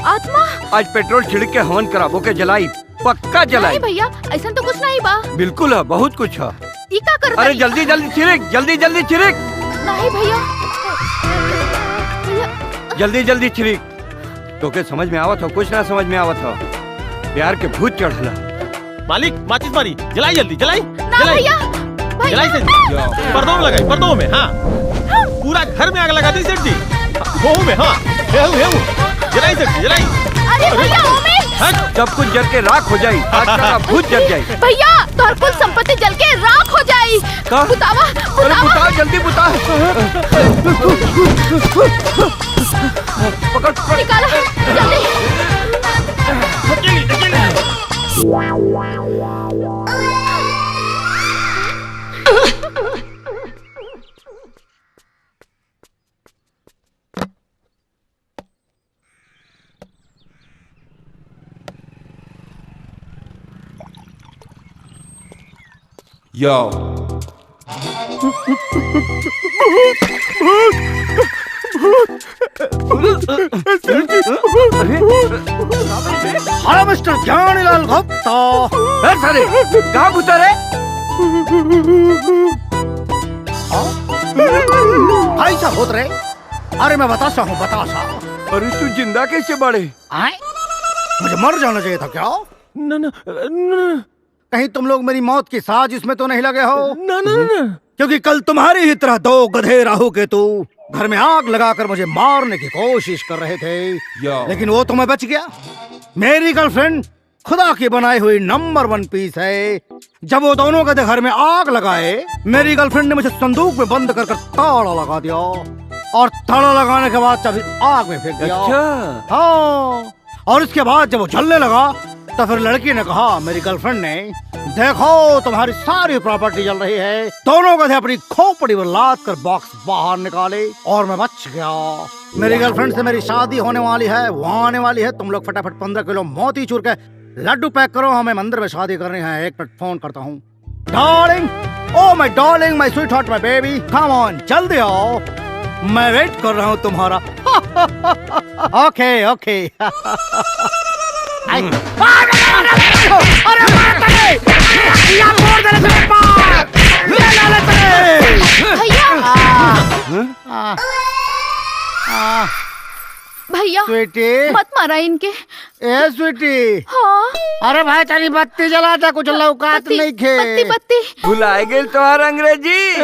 आत्मा? आज पेट्रोल छिड़क के हवन करा, वो के जलाई, पक्का जलाई। नहीं भैया, ऐसा तो कुछ नहीं बा। बिल्कुल है, बहुत कुछ है। ई का कर? अरे जल्दी जल्दी छिड़क, जल्दी जल्दी छिड़क। नहीं भैया, जल्दी जल्दी छिड़क। तो के समझ में आवत हो? कुछ ना समझ में आवत हो। प्यार के भूत चढ़ला। मालिक माचिस मारी, जलाई जल्दी जलाई। ना भैया, जलाई से पर्दों में लगाई, पर्दों में। हाँ पूरा घर में आग लगा दी सेठ जी। वो में हाँ जलाई सेठ जी जलाई। अरे भैया सब कुछ जल के राख हो जाई, आज का भूत जल जाई। भैया तोहर कुल संपत्ति जल के राख हो जाई। बुतावा अरे बुता, जल्दी बुता। पकड़ निकाला जल्दी। Yo. अरे मिस्टर ज्ञानीलाल गुप्ता, सारे कहाँ घुसा रे? ऐसा होत रे? अरे मैं बतासा हूँ, बतासा। अरे तू जिंदा कैसे बढ़े? आए? मुझे मर जाना चाहिए था क्या? न कहीं तुम लोग मेरी मौत की साजिश में तो नहीं लगे हो? न क्योंकि कल तुम्हारी ही तरह दो गधे राहु केतु घर में आग लगाकर मुझे मारने की कोशिश कर रहे थे, लेकिन वो तो मैं बच गया। मेरी गर्लफ्रेंड खुदा की बनाई हुई नंबर 1 पीस है। जब वो दोनों गधे घर में आग लगाए, मेरी गर्लफ्रेंड ने मुझे संदूक में बंद कर ताला लगा दिया और ताला लगाने के बाद चाबी आग में फेंक दिया। अच्छा। हाँ, और इसके बाद जब वो जलने लगा तो फिर लड़की ने कहा, मेरी गर्लफ्रेंड ने, देखो तुम्हारी सारी प्रॉपर्टी जल रही है। दोनों गधे अपनी खोपड़ी में लाद कर बॉक्स बाहर निकाले और मैं बच गया। मेरी गर्लफ्रेंड से मेरी शादी होने वाली है, वो आने वाली है। तुम लोग फटाफट 15 किलो मोती चूर के लड्डू पैक करो, हमें मंदिर में शादी करनी है। 1 मिनट फोन करता हूँ। Darling, oh my darling, my sweet heart, my baby, come on, जल्दी आओ, मैं वेट कर रहा हूँ तुम्हारा। ओके ओके। भैया स्वीटी, मत मारा इनके। ए स्वीटी। हाँ। अरे भाई तेरी बत्ती जला था, कुछ लौकात नहीं खे। बत्ती बत्ती। भुलाए गए तुम्हार अंग्रेजी,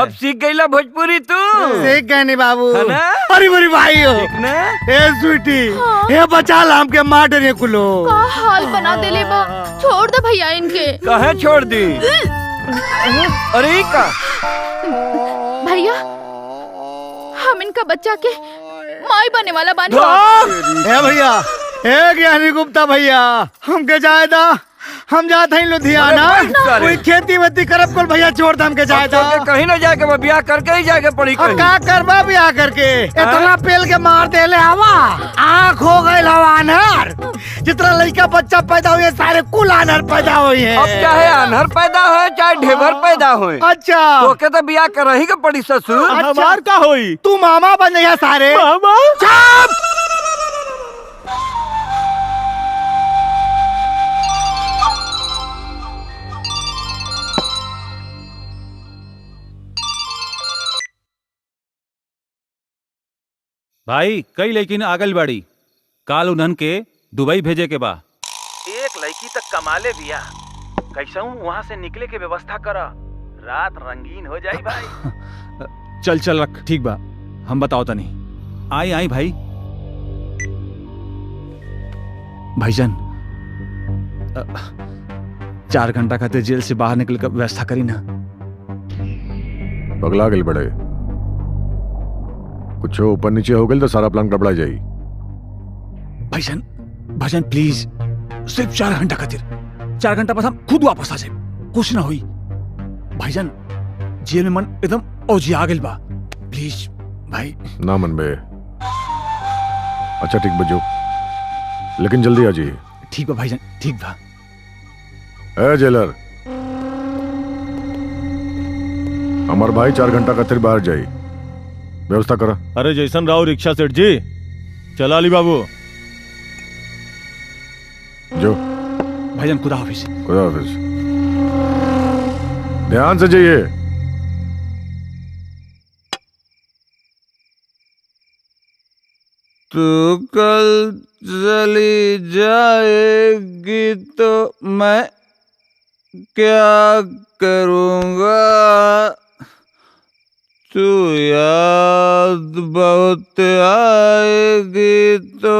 अब सीख गईला भोजपुरी तू। सीख गए नहीं बाबू। है ना? अरे मेरी भाई हो। ठीक ना? ए स्वीटी, ये बचा लाम के मार डरे कुलो। का हाल बना देले बा, छोड़ दे भैया इनके। कहे छोड़ दी? अरे का भैया, हम इनका बच्चा के माई बने वाला बानी। ए भैया, ए ज्ञानी गुप्ता भैया, हमके जायदा, हम जाते हैं लुधियाना, कोई खेती वेती करब कोल भैया, छोड़ दे हमके जायदा। कहीं ना जाके मैं ब्याह करके ही जाके पड़ी। का करबा ब्याह करके? इतना पेल के मार दे ले हवा, आँख हो गए हवा अनहर। जितना लड़का बच्चा पैदा हुए सारे कुल अनहर पैदा हुए हैं। अब चाहे अनहर पैदा हो चाहे ढेबर पैदा हो। अच्छा, तो के तो ब्याह कर ही के पड़ी ससुर। हमार का होई? तू मामा बन गया सारे। मामा? चुप! भाई कई लेकिन आगल बाड़ी, काल उन्हन के दुबई भेजे के बा। एक लड़की तक कमाले बिया, कैसा वहाँ से निकले के व्यवस्था करा, रात रंगीन हो जाई भाई। चल चल रख, ठीक बा, हम बताओ तनी। आई आई भाई। भाईजान 4 घंटा खातिर जेल से बाहर निकल कर व्यवस्था करी ना। पगला गल बड़े, कुछ ऊपर नीचे हो गए तो सारा प्लान गड़बड़ा जाई। भाईजान भाईजान प्लीज, सिर्फ 4 घंटा खातिर, 4 घंटा बाद हम खुद वापस आ जाए, कुछ ना हुई। भाईजान जेल में मन एकदम औजिया गेल बा, प्लीज भाई। ना मन बे। अच्छा ठीक बजो, लेकिन जल्दी आ जाइए। ठीक बा भाईजान, ठीक बा। ए जेलर, हमार भाई 4 घंटा खातिर बाहर जाई, व्यवस्था करा। अरे जैसन राव रिक्शा सेठ जी, चला ली बाबू। जो भाईजान खुदा हाफिज। खुदा हाफिज। ध्यान से जाइए। तू कल चली जाएगी तो मैं क्या करूँगा? तू याद बहुत आएगी तो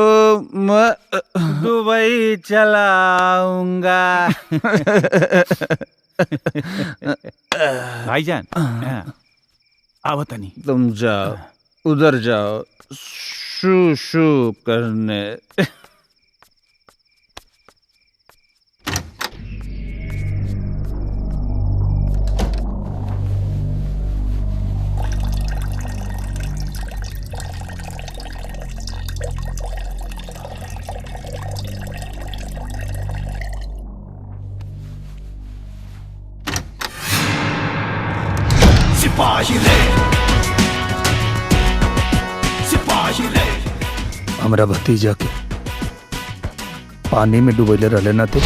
मैं दुबई चलाऊंगा। भाईजान आवत नहीं। तुम जाओ, उधर जाओ शू शू करने। सिपाही रे सिपाही रे। हमरा भतीजा के पानी में डुबैले रहले ना थे,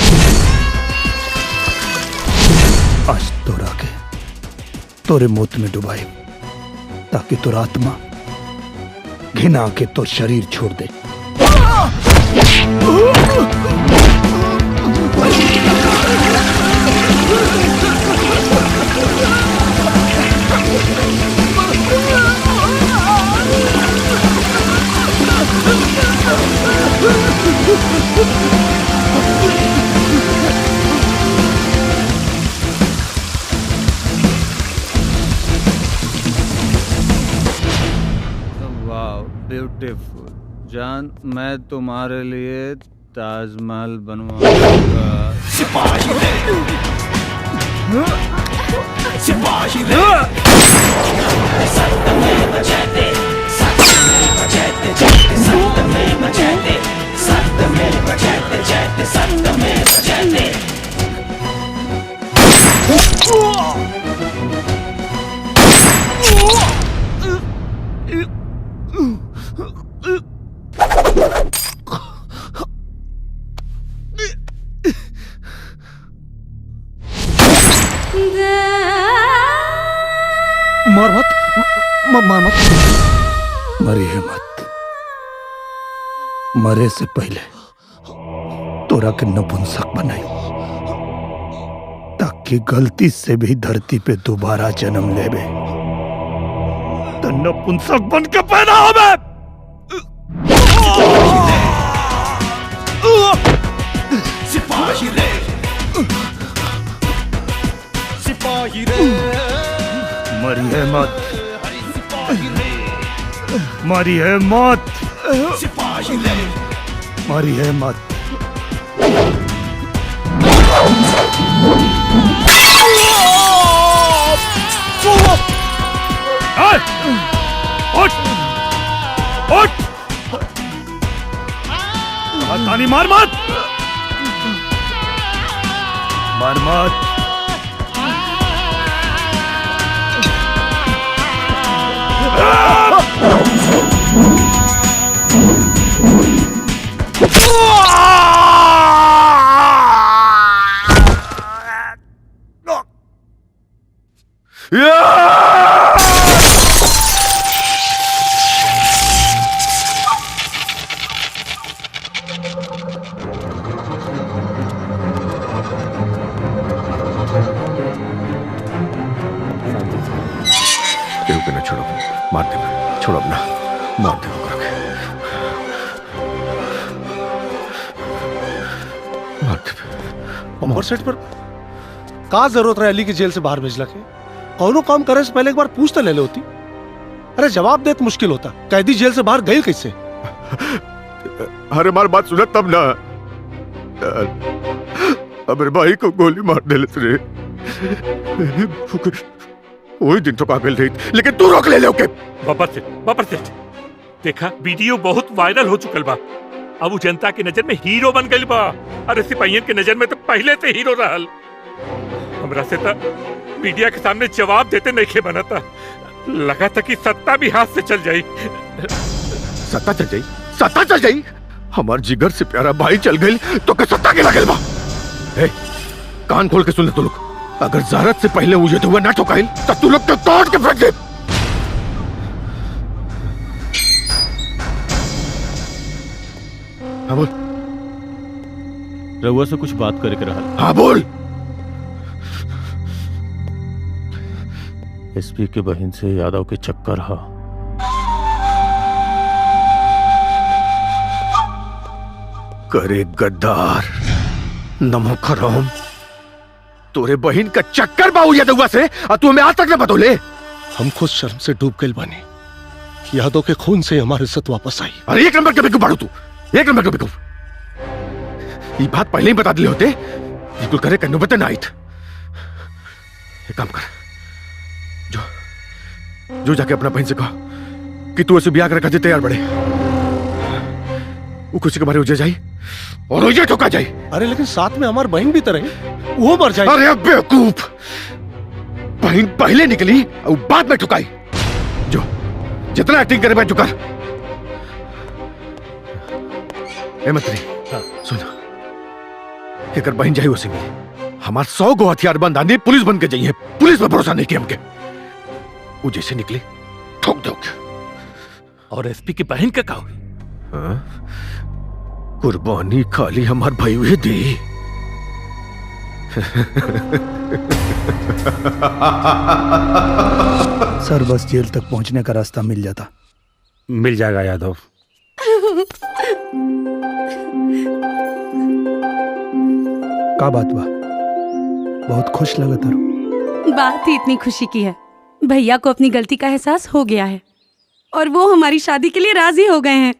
आज तोरा के तोरे मौत में डुबाए ताकि तोर आत्मा घिना के तो शरीर छोड़ दे। वाह ब्यूटीफुल जान, मैं तुम्हारे लिए ताजमहल बनवाऊंगा। सिपाही रे सिपाही रे। सत्यमेव जयते सत्यमेव जयते जयते सत्यमेव जयते सत्यमेव जयते जयते सत्यमेव जयते। मार मत, मार मत, मरिए मत। मरे से पहले तोरा के नपुंसक बनाई ताकि गलती से भी धरती पे दोबारा जन्म लेबे तो नपुंसक बन के पैदा होबे। सिपाही रे सिपाही रे। मरिए मत, मरिए मत, सिपाही रे मरिए मत। उठ उठ, तानी मार मत, मार मत। केहू के न छोड़ो, मार दे, छोड़ो ना, मार दे ओकरा के, मार दे। और सेट पर का जरूरत रहे अली की जेल से बाहर भेजला के? कौनो काम करे से पहले एक बार पूछ तो ले होती। अरे जवाब देत मुश्किल होता, कैदी जेल से बाहर गई कैसे? अरे मार बात सुना तब ना, अमर भाई को गोली मार दे रे। वही दिन तो काबिल रही, लेकिन तू रोक ले ओके। बाबर सेठ देखा वीडियो बहुत वायरल हो चुकल बा, अब वो जनता की नजर में हीरो बन गई बा। अरे सिपाहियन के नजर में तो पहले से हीरो रहल। हमरा से तो मीडिया के सामने जवाब देते नहीं खे बनता, लगा था कि सत्ता भी हाथ से चल जाई। सत्ता चल जाई, सत्ता चल जाई। हमार जिगर से प्यारा भाई चल गई तो क्या सत्ता के लगल बा? ए, कान खोल के सुन ले तू लोग, अगर ज़ारत से पहले मुझे तो ना ठोकाइल तो तू लोग तो तोड़ के फेंक दे। हाँ बोल। रउआ से कुछ बात करे के रहल। हाँ बोल। एसपी के बहन से यादव के चक्कर हा। करे गद्दार, नमो खराम, तोरे बहन का चक्कर बाऊ यादव से और तू हमें आज तक न बतौले। हम खुद शर्म से डूब गए बने, यादव के खून से हमारी इज्जत वापस आई। अरे एक नंबर के बेवकूफ बाड़ू तू, एक नंबर के बेवकूफ। ये बात पहले ही बता दिले होते, बिल्कुल करे कन्नू बता ना आइत। एक काम कर, जो जाके अपना बहन से कहा कि तू ऐसे ब्याह कर तैयार बड़े, वो कुछ के बारे उजे जाई और उजे ठोका जाए। अरे लेकिन साथ में हमारी बहन भी तो रही, वो मर जाए। अरे बेवकूफ, बहन पहले निकली और बाद में ठुकाई। जो जितना एक्टिंग करे मैं ठुकर। ए मंत्री सुन, एक बहन जाई उसे मिली, हमार 100 गो हथियार बंद आंधी पुलिस बन के जाइए। पुलिस पर भरोसा नहीं किया हमके। वो जैसे निकली ठोक दो। और एसपी की बहन का क्या हुई? कुर्बानी खाली हमार भाई हुए दे। सर बस जेल तक पहुंचने का रास्ता मिल जाता। मिल जाएगा यादव। का बात बा? बहुत खुश लगा तारू। बात ही इतनी खुशी की है, भैया को अपनी गलती का एहसास हो गया है और वो हमारी शादी के लिए राजी हो गए हैं।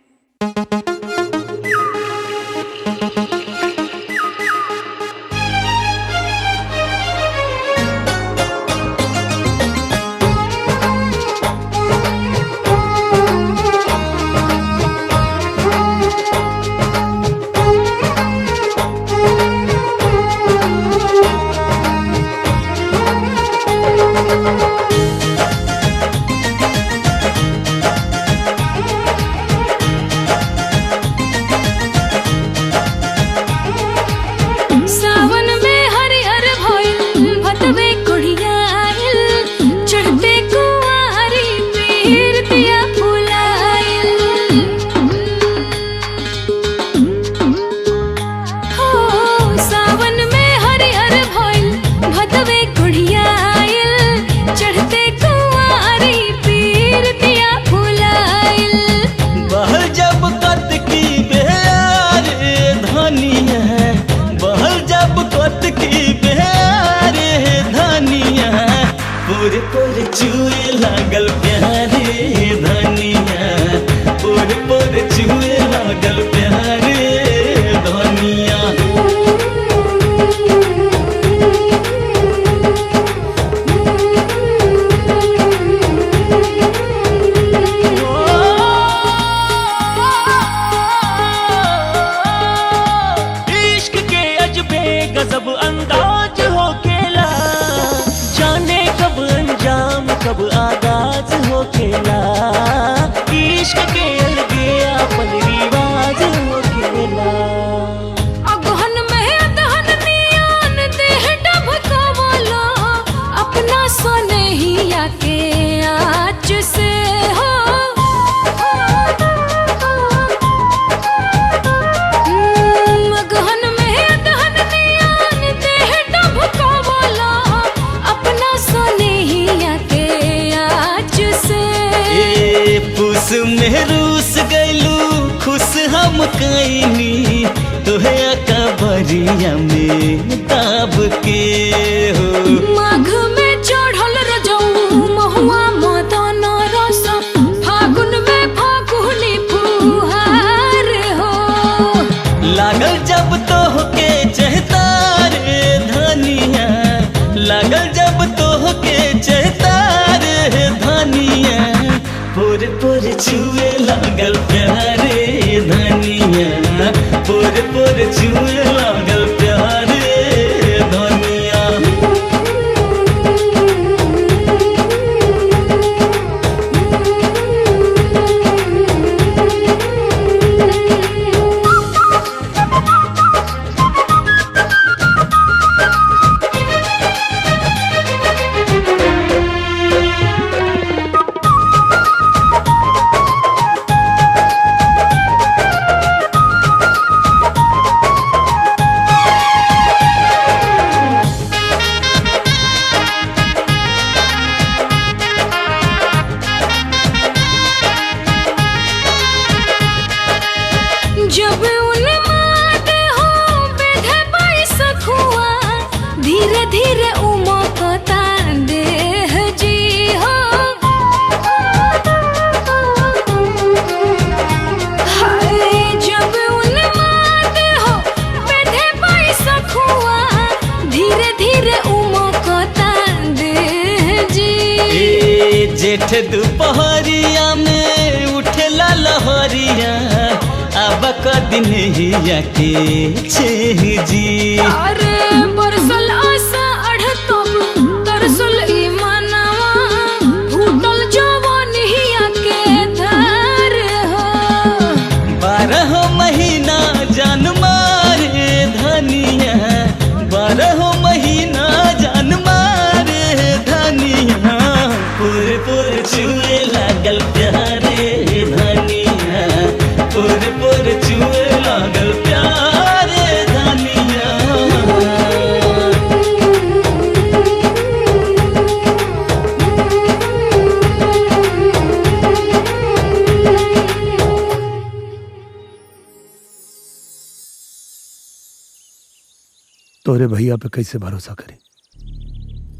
सावन में हरिहर भइल भतवे कुड़ियाइल चढ़ते कुंवारी पीरतिया फुलाइल। हो सावन में हरिहर भइल भतवे कुड़ियाइल चढ़ते कुंवारी पीरतिया फुलाइल। बहल जब कत की बेर धनिया, बहल जब कत की बेर धनिया, पूरे पूरे चुए लागल प्यारे धनिया, पूरे पूरे चुए लागल प्यारे धनिया। इश्क के अजबे गजब अंदाज हो केला, जाने कब अंजाम कब आगाज हो केला। इश्क के अलगे अपन रिवाज हो केला। अगहन में अदहन नियान देह ढबकावला अपना सोनहिया के आँच से हो। अगहन में अदहन नियान देह ढबकावला अपना सोनहिया के आँच से। ए पुस में रूस गैलू खुश हम कैनी, तोहे अकबरिया में दाब के हो। माघ में चढ़ल रजऊ महुआ मदन रस फागुन में फागुनी फुहार हो। लागल जब तोहके चहतार धनिया, लागल जब तोहके चहतार धनिया, पूरे पूरे छुए लागल प्यारे धनिया, पूरे पूरे छुए लागल प्यारे धनिया। जब उन्माद हो बेधे बैसखुआ धीरे धीरे उमकता देह जी हो। हाय जब उन्माद हो बेधे बैसखुआ धीरे धीरे उमकता देह जी। ए जेठ दोपहरिया में उठेला लहरिया, अब कदिन हिया के छेह जी। अरे बरसल आशा अढ़ तब तरसल ईमान तोरे भैया पे कैसे भरोसा करे?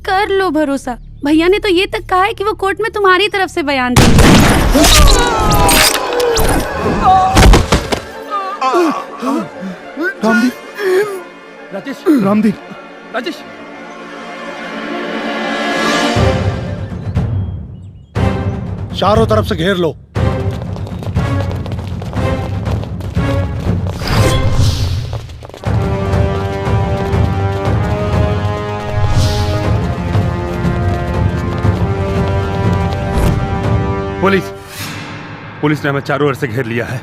कर लो भरोसा। भैया ने तो ये तक कहा है कि वो कोर्ट में तुम्हारी तरफ से बयान देंगे। रामदीप, राजेश, रामदीप, राजेश, चारों तरफ से घेर लो। पुलिस ने हमें चारों ओर से घेर लिया है।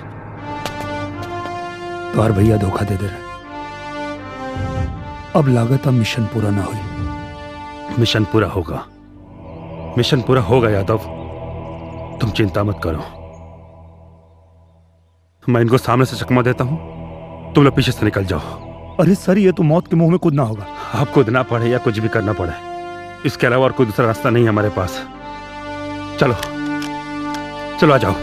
तुम्हार भैया धोखा दे रहे। अब लागत अब मिशन पूरा ना हुई। मिशन पूरा होगा, मिशन पूरा होगा यादव, तुम चिंता मत करो। मैं इनको सामने से चकमा देता हूं, तुम लोग पीछे से निकल जाओ। अरे सर, ये तो मौत के मुंह में कूदना होगा। आप कूदना पड़े या कुछ भी करना पड़े, इसके अलावा और कोई दूसरा रास्ता नहीं है हमारे पास। चलो चलो, आ जाओ।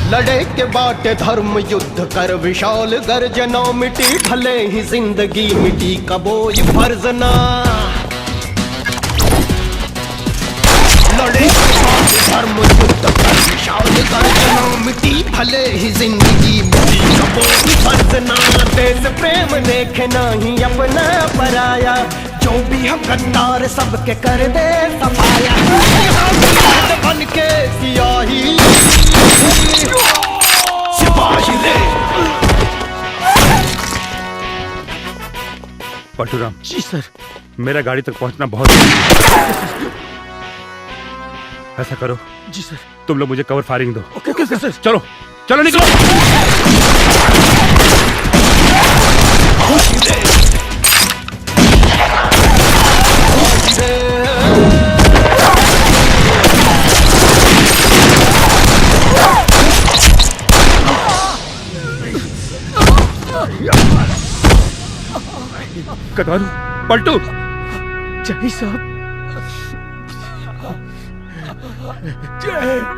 लड़े के बाटे धर्म युद्ध कर विशाल गर्जना, मिटी भले ही जिंदगी मिटी कबोई फर्जना। लड़े के बाटे धर्म युद्ध कर विशाल गर्जना, मिटी भले ही जिंदगी मिटी कबोई फर्जना। देश प्रेम देखे नहीं अपना पराया, जो भी हम गद्दार सबके कर दे सफाया। बन के सियाही सिपाही रे। पलटूराम जी सर। मेरा गाड़ी तक पहुंचना बहुत ऐसा करो जी सर, तुम लोग मुझे कवर फायरिंग दो। ओके सर। चलो चलो निकलो। कदारू, पलटू, जय साहब, जय।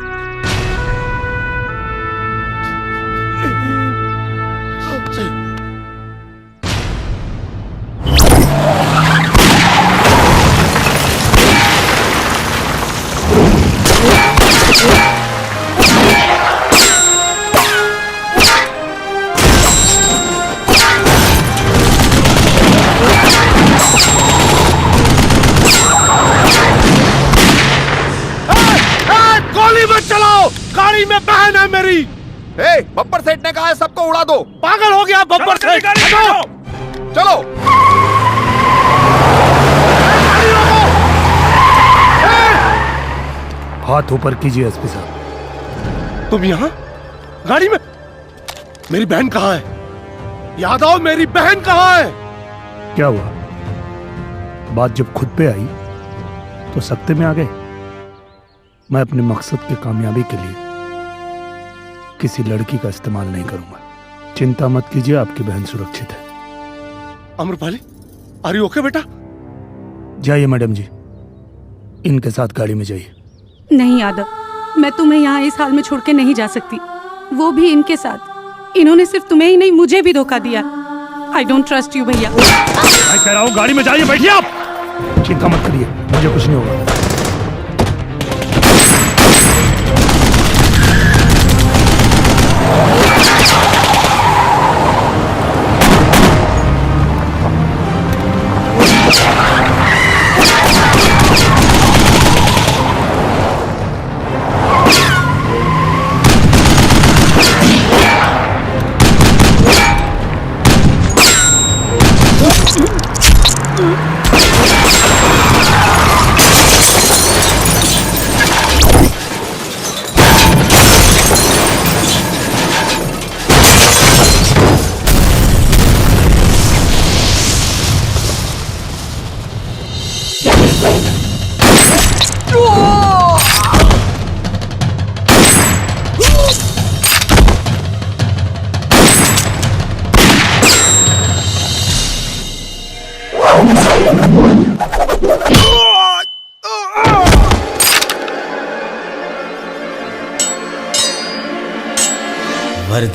गाड़ी में बहन है मेरी। ए, बब्बर सेठ ने कहा है सबको उड़ा दो। पागल हो गया बब्बर सेठ। चलो हाथ ऊपर कीजिए एसपी साहब। तुम यहाँ गाड़ी में? मेरी बहन कहाँ है? यादव, मेरी बहन कहाँ है? क्या हुआ? बात जब खुद पे आई तो सख्ते में आ गए। मैं अपने मकसद की कामयाबी के लिए किसी लड़की का इस्तेमाल नहीं करूंगा। चिंता मत कीजिए, आपकी बहन सुरक्षित है। अमरपाली, आर यू ओके बेटा? जाइए मैडम जी, इनके साथ गाड़ी में जाइए। नहीं यादव, मैं तुम्हें यहाँ इस हाल में छोड़ के नहीं जा सकती, वो भी इनके साथ। इन्होंने सिर्फ तुम्हें ही नहीं मुझे भी धोखा दिया। आई डोंट ट्रस्ट यू भैया। मैं कह रहा हूँ गाड़ी में जाइए, बैठिए आप। चिंता मत करिए, मुझे कुछ नहीं होगा।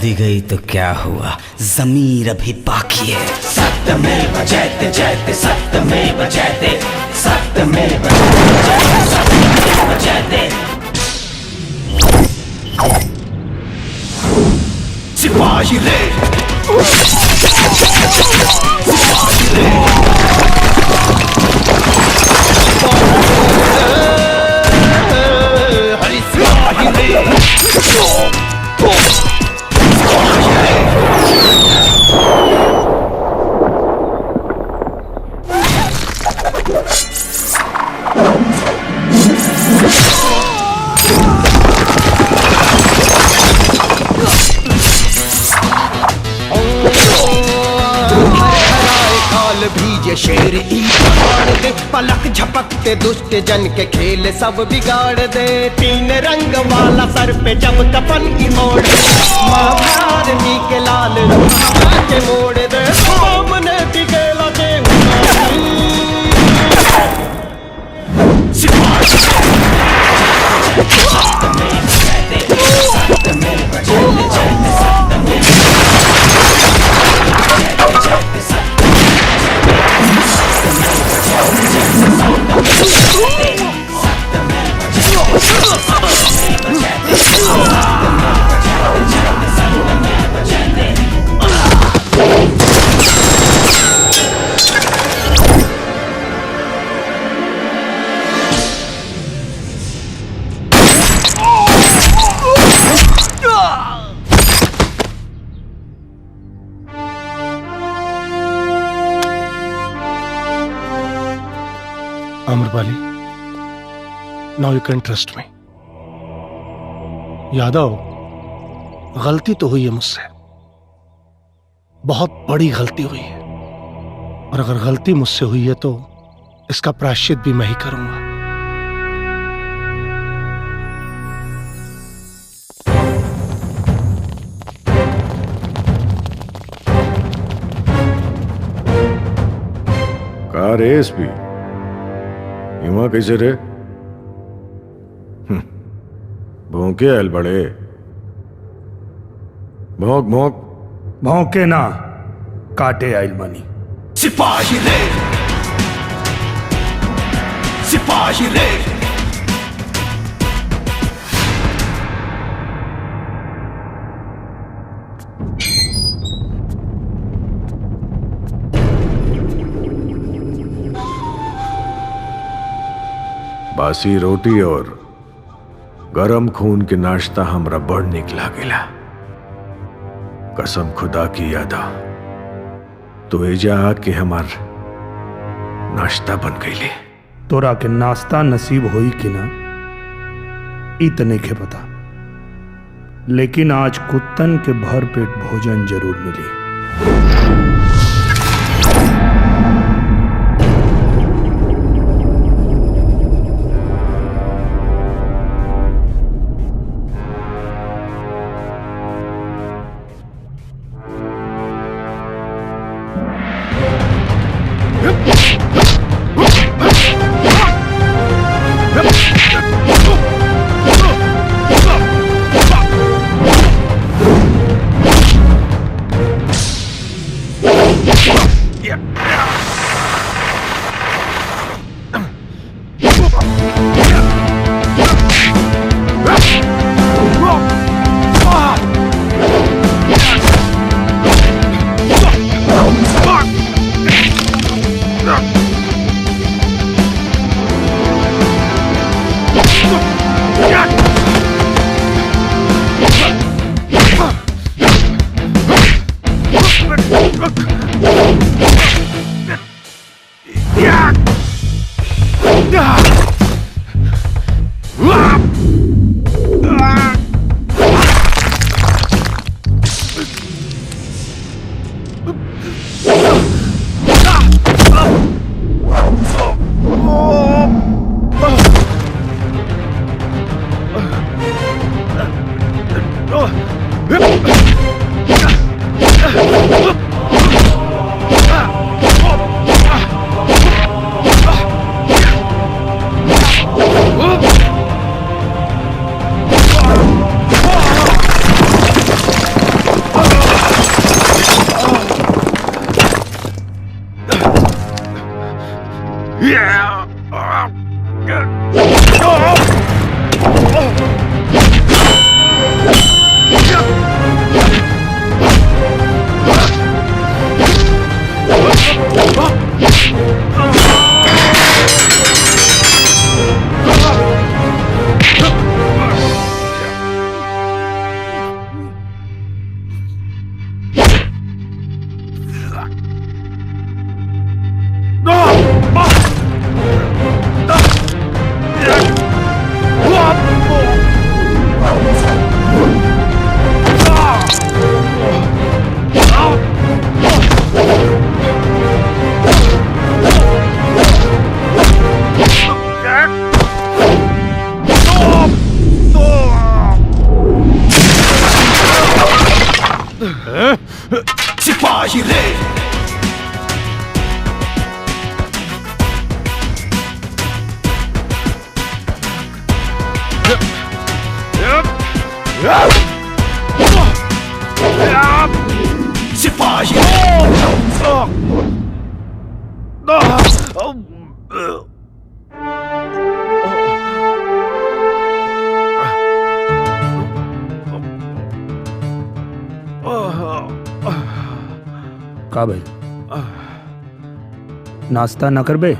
आजादी गई तो क्या हुआ, जमीर अभी बाकी है। सत्यमेव जयते जयते सत्यमेव जयते सत्यमेव जयते सत्यमेव जयते। सिपाही रे सिपाही रे हरि सिपाही रे भीजे शेर ईद दे, पलक झपकते दुष्ट जन के खेल सब बिगाड़ दे। तीन रंग वाला सर पे जब कफन की मोड़ दे, महाभारती के लाल हवा के मोड़ दे। सामने टिकेला के Amrapali, now you can trust me. Yadav, गलती तो हुई है मुझसे, बहुत बड़ी गलती हुई है, और अगर गलती मुझसे हुई है तो इसका प्रायश्चित भी मैं ही करूंगा। का रे एसपी, इमा कैसे रे? भौंके आयल बड़े, भौंक भौंक भौंके ना काटे आयल बनी। सिपाही रे सिपाही रे बासी रोटी और गरम खून के नाश्ता हमरा बड़ निक लागेला। कसम खुदा की यादा, तो एजा आके हमार नाश्ता बन गईले। तोरा के नाश्ता नसीब होई कि ना इतने के पता, लेकिन आज कुत्तन के भर पेट भोजन जरूर मिली। सिपाही रे सिपाही का भाई नाश्ता ना करबे?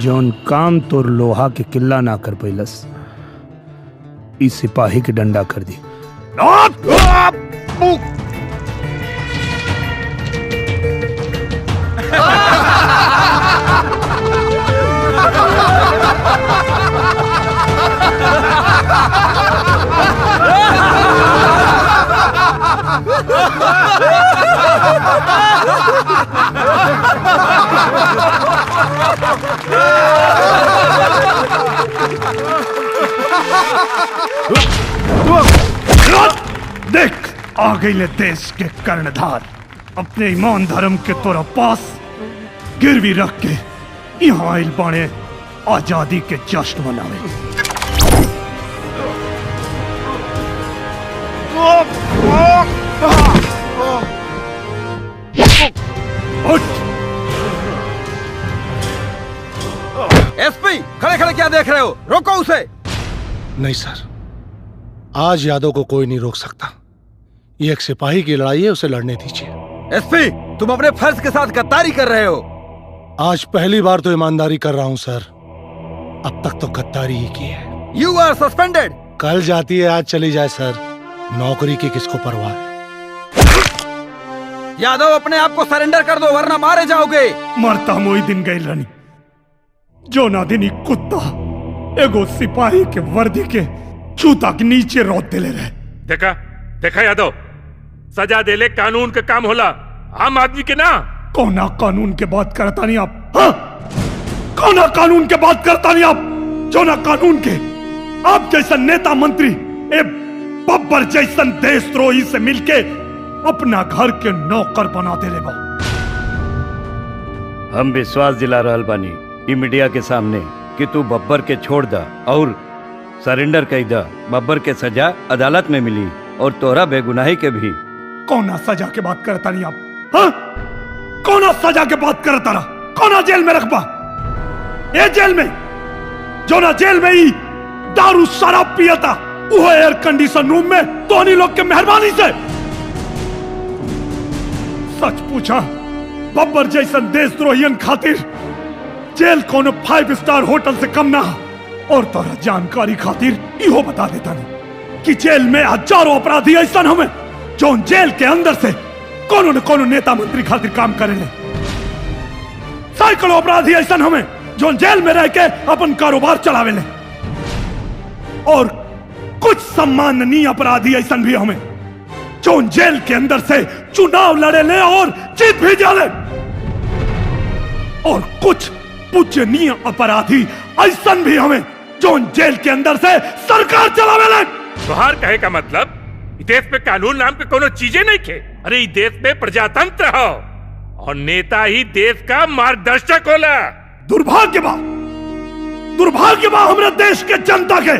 जौन काम तोर लोहा के किल्ला ना कर पैलस इस सिपाही के डंडा कर दी। देख आ गई ले देश के कर्णधार अपने ईमान धर्म के तोरा पास गिरवी रख के यहाँ आइल बाणे आजादी के जश्न मनावे। एसपी खड़े खड़े क्या देख रहे हो? रोको उसे। नहीं सर, आज यादव को कोई नहीं रोक सकता। ये एक सिपाही की लड़ाई है, उसे लड़ने दीजिए। एसपी तुम अपने फर्ज के साथ गद्दारी कर रहे हो। आज पहली बार तो ईमानदारी कर रहा हूँ सर, अब तक तो गद्दारी ही की है। You are suspended. कल जाती है आज चली जाए सर, नौकरी की किसको परवाह है। यादव अपने आप को सरेंडर कर दो वरना मारे जाओगे। मरता मोई दिन गई रानी जो नादिनी कुत्ता एगो सिपाही के वर्दी के जूता के नीचे रोत दिले रहे। देखा देखा यादव, सजा देले कानून का काम होला, आम आदमी के ना। कौना कानून के बात करता नहीं आप? हाँ? कौना कानून के बात करता नहीं आप? जो ना कानून के आप जैसा नेता मंत्री ए बब्बर जैसन देशद्रोही से मिलके अपना घर के नौकर बना दे बा। हम विश्वास दिला रहल बानी ई मीडिया के सामने कि तू बब्बर के छोड़ दा और सरेंडर कर दा। बब्बर के सजा अदालत में मिली और तोरा बेगुनाही के भी। कौना सजा के बात करता नहीं आप? हाँ? कौना सजा के बात करता रहा? कौना जेल में रखबा? ये जेल में जो ना जेल में ही दारू शराब पियता वो एयर कंडीशन रूम में तोनी लोग के मेहरबानी से। सच पूछा बब्बर जैसन देशद्रोहियन खातिर जेल कोनो 5 स्टार होटल से कम ना। और तोरा जानकारी खातिर इहो बता देता नहीं कि जेल में हजारों अपराधी ऐसा हमें जो जेल के अंदर से कोनो न कोनो नेता मंत्री खातिर काम करेंगे। सैकड़ों अपराधी ऐसा हमें जो जेल में रह के अपन कारोबार चलावेले। और कुछ सम्माननीय अपराधी ऐसा भी हमें जो जेल के अंदर से चुनाव लड़े ले और जीत भी जाले। और कुछ पूजनीय अपराधी ऐसा भी हमें जो जेल के अंदर से सरकार चलावेले। तुहार कहे का मतलब इस देश में कानून नाम के कोनो चीजें नहीं खे। अरे इस देश में प्रजातंत्र हो और नेता ही देश का मार्गदर्शक होला। दुर्भाग्य बा हमारे देश के जनता के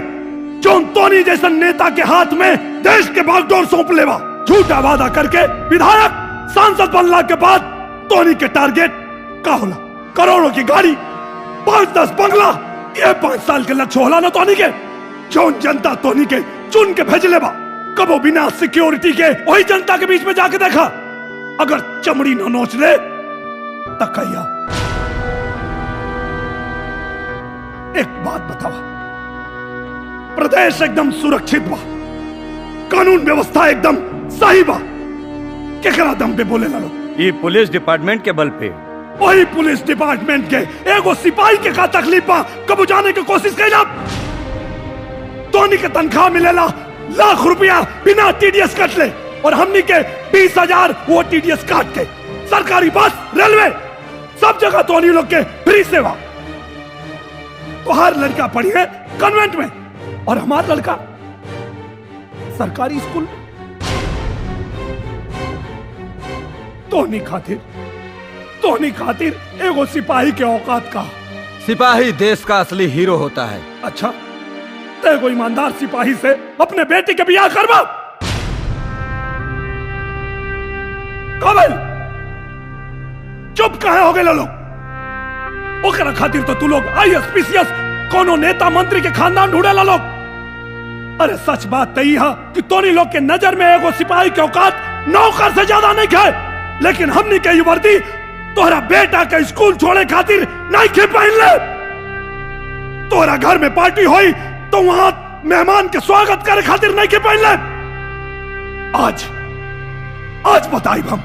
जो तोनी जैसे नेता के हाथ में देश के बागडोर सौंप लेवा। झूठा वादा करके विधायक सांसद बनला के बाद तोनी के टारगेट का होला? करोड़ों की गाड़ी, 5-10 बंगला, ये 5 साल के लक्ष्य होला ना तोनी के। जौन जनता तोनी के चुन के भेजले बा, कबो बिना सिक्योरिटी के वही जनता के बीच में जाके देखा। अगर चमड़ी न नोच ले तकैया। एक बात बतावा, प्रदेश एकदम सुरक्षित बा, कानून व्यवस्था एकदम सही बा, केकरा दम पे बोले लो? ये पुलिस डिपार्टमेंट के बल पे। वही पुलिस डिपार्टमेंट के एगो सिपाही के का तकलीफ बा, कबो जाने की कोशिश कैला? तोनी के तनख्वाह मिलेला लाख रुपया बिना टीडीएस कट ले, और हमनी के 20,000 वो टीडीएस काट के। सरकारी बस, रेलवे, सब जगह तोनी लोग के फ्री सेवा। तो हर लड़का पढ़ी है कन्वेंट में, और हमारा लड़का सरकारी स्कूल। तोनी खातिर एगो सिपाही के औकात का। सिपाही देश का असली हीरो होता है। अच्छा, तो ईमानदार सिपाही से अपने बेटी के बियाह करवा। काबिल चुप कहे हो गए लोग? ओकरा खातिर तो तू लोग आईएएस पीसीएस कोनो नेता मंत्री के खानदान ढूंढे ला लोग। अरे सच बात तई है कि तोनी लोग के नजर में एगो सिपाही के औकात नौकर से ज्यादा नहीं खाए, लेकिन हमनी के वर्दी तोहरा बेटा के स्कूल छोड़े खातिर नहीं खे पहन ले। तोहरा घर में पार्टी हुई तो वहां मेहमान के स्वागत करे खातिर नहीं के पहन ले। आज बताई हम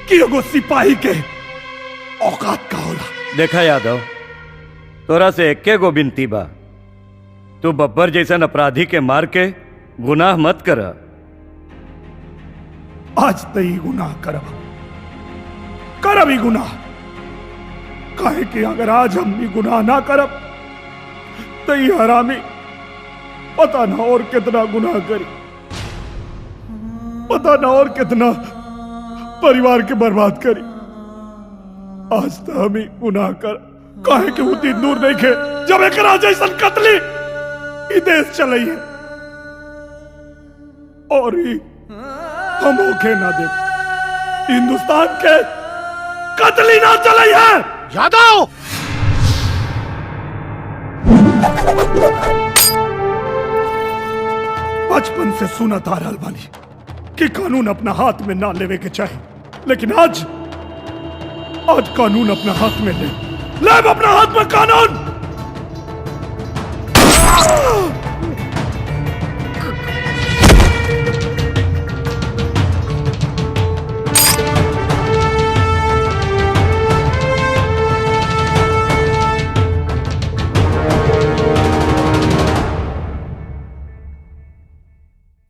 कि एगो सिपाही के औकात का होला। देखा यादव, तोरा से एके गो बिनती बा, तू बब्बर जैसन अपराधी के मार के गुनाह मत कर। आज तई गुनाह करब ही गुनाह, काहे कि अगर आज हम भी गुनाह ना करब तो ये हरामी पता ना और कितना गुनाह करी, पता ना और कितना परिवार के बर्बाद करी। आज तो हम ही गुनाह कर, काहे कि उतनी दूर नहीं खे जब एक जैसन कतली ई देश चलई है, और ही हम ओके ना दे हिंदुस्तान के कतली ना चलई है। यादव, बचपन से सुना था रहल बानी कि कानून अपना हाथ में ना लेवे के चाहे, लेकिन आज कानून अपना हाथ में ले अपना हाथ में कानून।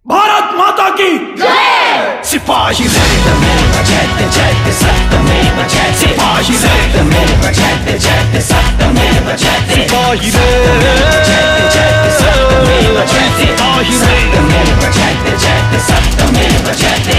भारत माता की जय। सिपाही सत्यमेव जयते जयते सत्यमेव जयते सिपाही सत्यमेव जयते जयते सत्यमेव जयते सिपाही जयते जयते सत्यमेव जयते सत्यमेव जयते जयते सत्यमेव जयते।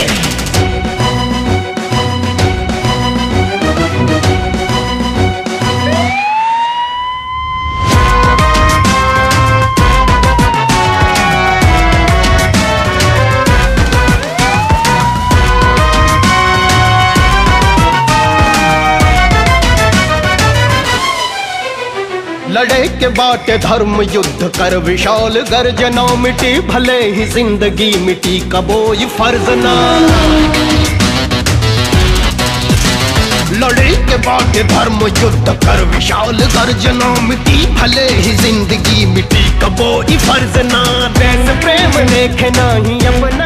लड़े के बाटे धर्म युद्ध कर विशाल गर्जना, मिटी भले ही जिंदगी मिटी कबोई फर्ज ना। लड़े के बाटे धर्म युद्ध कर विशाल गर्जना, मिटी भले ही जिंदगी मिटी कबोई फर्ज ना। देश प्रेम देखे नहीं अपने